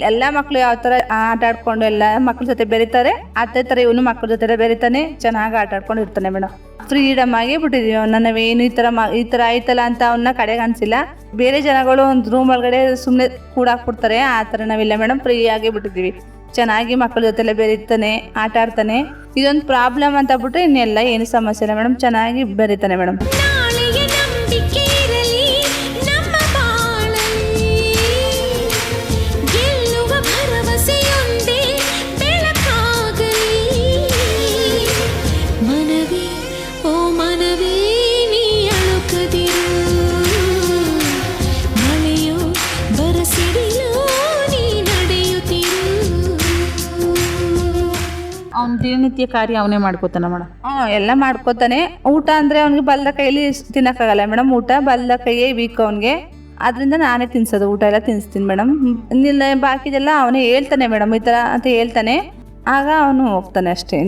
ಎಲ್ಲ ಮಕ್ಕಳು ಯಾವ ಥರ ಆಟ ಆಡ್ಕೊಂಡು ಎಲ್ಲ ಮಕ್ಕಳ ಜೊತೆ ಬೆರೀತಾರೆ, ಅದೇ ಥರ ಇವನು ಮಕ್ಕಳ ಜೊತೆ ಬೆರೀತಾನೆ, ಚೆನ್ನಾಗಿ ಆಟ ಆಡ್ಕೊಂಡು ಇರ್ತಾನೆ ಮೇಡಮ್. ಫ್ರೀಡಮ್ ಆಗೇ ಬಿಟ್ಟಿದ್ದೀವಿ ಅವನ್ನ. ನಾವೇನು ಈ ಥರ ಆಯ್ತಲ್ಲ ಅಂತ ಅವನ್ನ ಕಡೆಗೆ ಅನಿಸಿಲ್ಲ. ಬೇರೆ ಜನಗಳು ಒಂದು ರೂಮ್ ಒಳಗಡೆ ಸುಮ್ಮನೆ ಕೂಡಾಕ್ಬಿಡ್ತಾರೆ, ಆ ಥರ ನಾವಿಲ್ಲ ಮೇಡಮ್. ಫ್ರೀ ಆಗೇ ಬಿಟ್ಟಿದ್ದೀವಿ. ಚೆನ್ನಾಗಿ ಮಕ್ಕಳ ಜೊತೆಲೆ ಬೆರೀತಾನೆ, ಆಟ ಆಡ್ತಾನೆ. ಇದೊಂದು ಪ್ರಾಬ್ಲಮ್ ಅಂತ ಬಿಟ್ರೆ ಇನ್ನೆಲ್ಲ ಏನು ಸಮಸ್ಯೆ ಇಲ್ಲ ಮೇಡಮ್. ಚೆನ್ನಾಗಿ ಬೆರೀತಾನೆ ಮೇಡಮ್. ಅವ್ನ ದಿನನಿತ್ಯ ಕಾರ್ಯ ಅವನೇ ಮಾಡ್ಕೋತಾನ ಮೇಡಮ್? ಎಲ್ಲ ಮಾಡ್ಕೋತಾನೆ. ಊಟ ಅಂದರೆ ಅವ್ನಿಗೆ ಬಲ್ದ ಕೈಯಲ್ಲಿ ತಿನ್ನೋಕ್ಕಾಗಲ್ಲ ಮೇಡಮ್. ಊಟ ಬಲ್ದ ಕೈಯೇ ವೀಕ್ ಅವನಿಗೆ. ಅದರಿಂದ ನಾನೇ ತಿನ್ಸೋದು, ಊಟ ಎಲ್ಲ ತಿನ್ನಿಸ್ತೀನಿ ಮೇಡಮ್. ಬಾಕಿದೆಲ್ಲ ಅವನೇ ಹೇಳ್ತಾನೆ ಮೇಡಮ್, ಈ ಥರ ಅಂತ ಹೇಳ್ತಾನೆ. ಆಗ ಅವನು ಹೋಗ್ತಾನೆ ಅಷ್ಟೇ.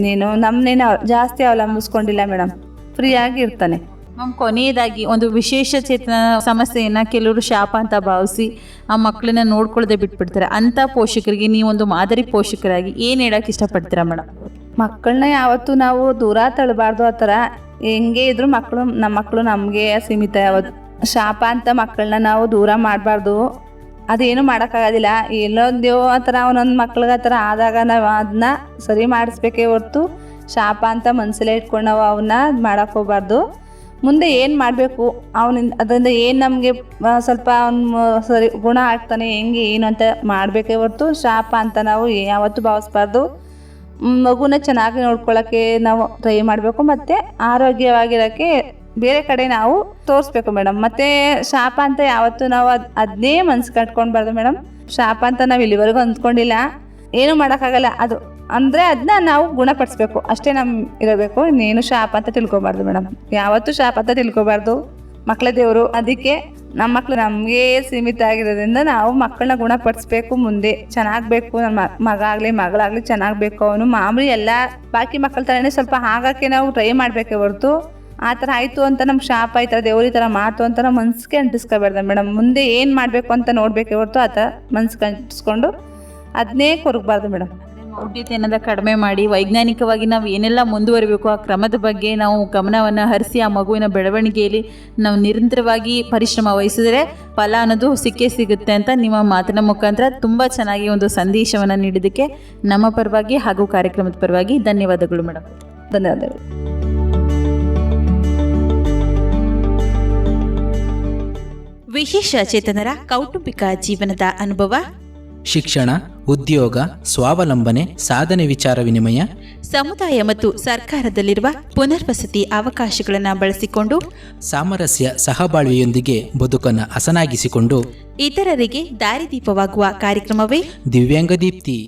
ನಮ್ಮನ್ನೇನು ಜಾಸ್ತಿ ಅವಲಂಬಿಸ್ಕೊಂಡಿಲ್ಲ ಮೇಡಮ್. ಫ್ರೀಯಾಗಿ ಇರ್ತಾನೆ. ಮ್ಯಾಮ್, ಕೊನೆಯದಾಗಿ ಒಂದು ವಿಶೇಷ ಚೇತನ ಸಮಸ್ಯೆಯನ್ನು ಕೆಲವರು ಶಾಪ ಅಂತ ಭಾವಿಸಿ ಆ ಮಕ್ಕಳನ್ನ ನೋಡ್ಕೊಳ್ಳದೆ ಬಿಟ್ಬಿಡ್ತಾರೆ. ಅಂಥ ಪೋಷಕರಿಗೆ ನೀವೊಂದು ಮಾದರಿ ಪೋಷಕರಾಗಿ ಏನು ಹೇಳೋಕ್ಕೆ ಇಷ್ಟಪಡ್ತೀರಾ ಮೇಡಮ್? ಮಕ್ಕಳನ್ನ ಯಾವತ್ತೂ ನಾವು ದೂರ ತಳ್ಳಬಾರ್ದು. ಆ ಥರ ಹೆಂಗೆ ಇದ್ರೂ ನಮ್ಮ ಮಕ್ಕಳು ನಮಗೆ ಸೀಮಿತ. ಯಾವತ್ತು ಶಾಪ ಅಂತ ಮಕ್ಕಳನ್ನ ನಾವು ದೂರ ಮಾಡಬಾರ್ದು. ಅದೇನು ಮಾಡೋಕ್ಕಾಗೋದಿಲ್ಲ. ಎಲ್ಲೊಂದೇವೋ ಆ ಥರ ಒಂದೊಂದು ಮಕ್ಳಿಗೆ ಆ ಥರ ಆದಾಗ ನಾವು ಅದನ್ನ ಸರಿ ಮಾಡಿಸ್ಬೇಕೇ ಹೊರ್ತು ಶಾಪ ಅಂತ ಮನಸ್ಸಲ್ಲೇ ಇಟ್ಕೊಂಡು ನಾವು ಅವನ್ನ ಮಾಡೋಕ್ಕೆ ಹೋಗ್ಬಾರ್ದು. ಮುಂದೆ ಏನು ಮಾಡಬೇಕು ಅವನಿಂದ, ಅದರಿಂದ ಏನು ನಮಗೆ ಸ್ವಲ್ಪ ಅವನು ಸರಿ ಗುಣ ಆಗ್ತಾನೆ, ಹೆಂಗೆ ಏನು ಅಂತ ಮಾಡಬೇಕೇ ಹೊರ್ತು ಶಾಪ ಅಂತ ನಾವು ಯಾವತ್ತೂ ಭಾವಿಸ್ಬಾರ್ದು. ಮಗುನ ಚೆನ್ನಾಗಿ ನೋಡ್ಕೊಳ್ಳೋಕ್ಕೆ ನಾವು ಟ್ರೈ ಮಾಡಬೇಕು. ಮತ್ತು ಆರೋಗ್ಯವಾಗಿರೋಕ್ಕೆ ಬೇರೆ ಕಡೆ ನಾವು ತೋರಿಸ್ಬೇಕು ಮೇಡಮ್. ಮತ್ತು ಶಾಪ ಅಂತ ಯಾವತ್ತೂ ನಾವು ಅದನ್ನೇ ಮನ್ಸು ಕಟ್ಕೊಳ್ಬಾರ್ದು ಮೇಡಮ್. ಶಾಪ ಅಂತ ನಾವು ಇಲ್ಲಿವರೆಗೂ ಅಂದ್ಕೊಂಡಿಲ್ಲ. ಏನು ಮಾಡೋಕ್ಕಾಗಲ್ಲ. ಅದು ಅಂದರೆ ಅದನ್ನ ನಾವು ಗುಣಪಡಿಸ್ಬೇಕು ಅಷ್ಟೇ ಇರಬೇಕು. ಇನ್ನೇನು ಶಾಪ ಅಂತ ತಿಳ್ಕೊಬಾರ್ದು ಮೇಡಮ್. ಯಾವತ್ತೂ ಶಾಪ ಅಂತ ತಿಳ್ಕೊಬಾರ್ದು. ಮಕ್ಕಳ ದೇವರು. ಅದಕ್ಕೆ ನಮ್ಮ ಮಕ್ಕಳು ನಮಗೆ ಸೀಮಿತ ಆಗಿರೋದ್ರಿಂದ ನಾವು ಮಕ್ಕಳನ್ನ ಗುಣಪಡಿಸ್ಬೇಕು. ಮುಂದೆ ಚೆನ್ನಾಗಬೇಕು. ನನ್ನ ಮಗ ಆಗಲಿ ಮಗಳಾಗಲಿ ಚೆನ್ನಾಗಬೇಕು. ಅವನು ಮಾಮೂಲಿ ಎಲ್ಲ ಬಾಕಿ ಮಕ್ಕಳ ಥರನೇ ಸ್ವಲ್ಪ ಆಗೋಕ್ಕೆ ನಾವು ಟ್ರೈ ಮಾಡಬೇಕೇ ಹೊರತು ಆ ಥರ ಆಯಿತು ಅಂತ ನಮ್ಮ ಶಾಪ ಈ ಥರ ದೇವ್ರು ಈ ಥರ ಮಾತು ಅಂತ ನಾವು ಮನ್ಸಿಗೆ ಅಂಟಿಸ್ಕೋಬಾರ್ದು ಮೇಡಮ್. ಮುಂದೆ ಏನು ಮಾಡಬೇಕು ಅಂತ ನೋಡಬೇಕೇ ಹೊರತು ಆ ಥರ ಮನ್ಸಿಗೆ ಅಂಟಿಸ್ಕೊಂಡು ಅದನ್ನೇ ಕೊರಗಬಾರ್ದು ಮೇಡಮ್. ಮೌಢ್ಯತೆಯನ್ನು ಕಡಿಮೆ ಮಾಡಿ ವೈಜ್ಞಾನಿಕವಾಗಿ ನಾವು ಏನೆಲ್ಲ ಮುಂದುವರಿಬೇಕು ಆ ಕ್ರಮದ ಬಗ್ಗೆ ನಾವು ಗಮನವನ್ನು ಹರಿಸಿ ಆ ಮಗುವಿನ ಬೆಳವಣಿಗೆಯಲ್ಲಿ ನಾವು ನಿರಂತರವಾಗಿ ಪರಿಶ್ರಮ ವಹಿಸಿದರೆ ಫಲ ಅನ್ನೋದು ಸಿಕ್ಕೇ ಸಿಗುತ್ತೆ ಅಂತ ನಿಮ್ಮ ಮಾತಿನ ಮುಖಾಂತರ ತುಂಬ ಚೆನ್ನಾಗಿ ಒಂದು ಸಂದೇಶವನ್ನು ನೀಡಿದ್ದಕ್ಕೆ ನಮ್ಮ ಪರವಾಗಿ ಹಾಗೂ ಕಾರ್ಯಕ್ರಮದ ಪರವಾಗಿ ಧನ್ಯವಾದಗಳು ಮೇಡಮ್. ಧನ್ಯವಾದಗಳು. ವಿಶೇಷ ಚೇತನರ ಕೌಟುಂಬಿಕ ಜೀವನದ ಅನುಭವ, ಶಿಕ್ಷಣ, ಉದ್ಯೋಗ, ಸ್ವಾವಲಂಬನೆ, ಸಾಧನೆ ವಿಚಾರ ವಿನಿಮಯ, ಸಮುದಾಯ ಮತ್ತು ಸರ್ಕಾರದಲ್ಲಿರುವ ಪುನರ್ವಸತಿ ಅವಕಾಶಗಳನ್ನು ಬಳಸಿಕೊಂಡು ಸಾಮರಸ್ಯ ಸಹಬಾಳ್ವೆಯೊಂದಿಗೆ ಬದುಕನ್ನು ಹಸನಾಗಿಸಿಕೊಂಡು ಇತರರಿಗೆ ದಾರಿದೀಪವಾಗುವ ಕಾರ್ಯಕ್ರಮವೇ ದಿವ್ಯಾಂಗ ದೀಪ್ತಿ.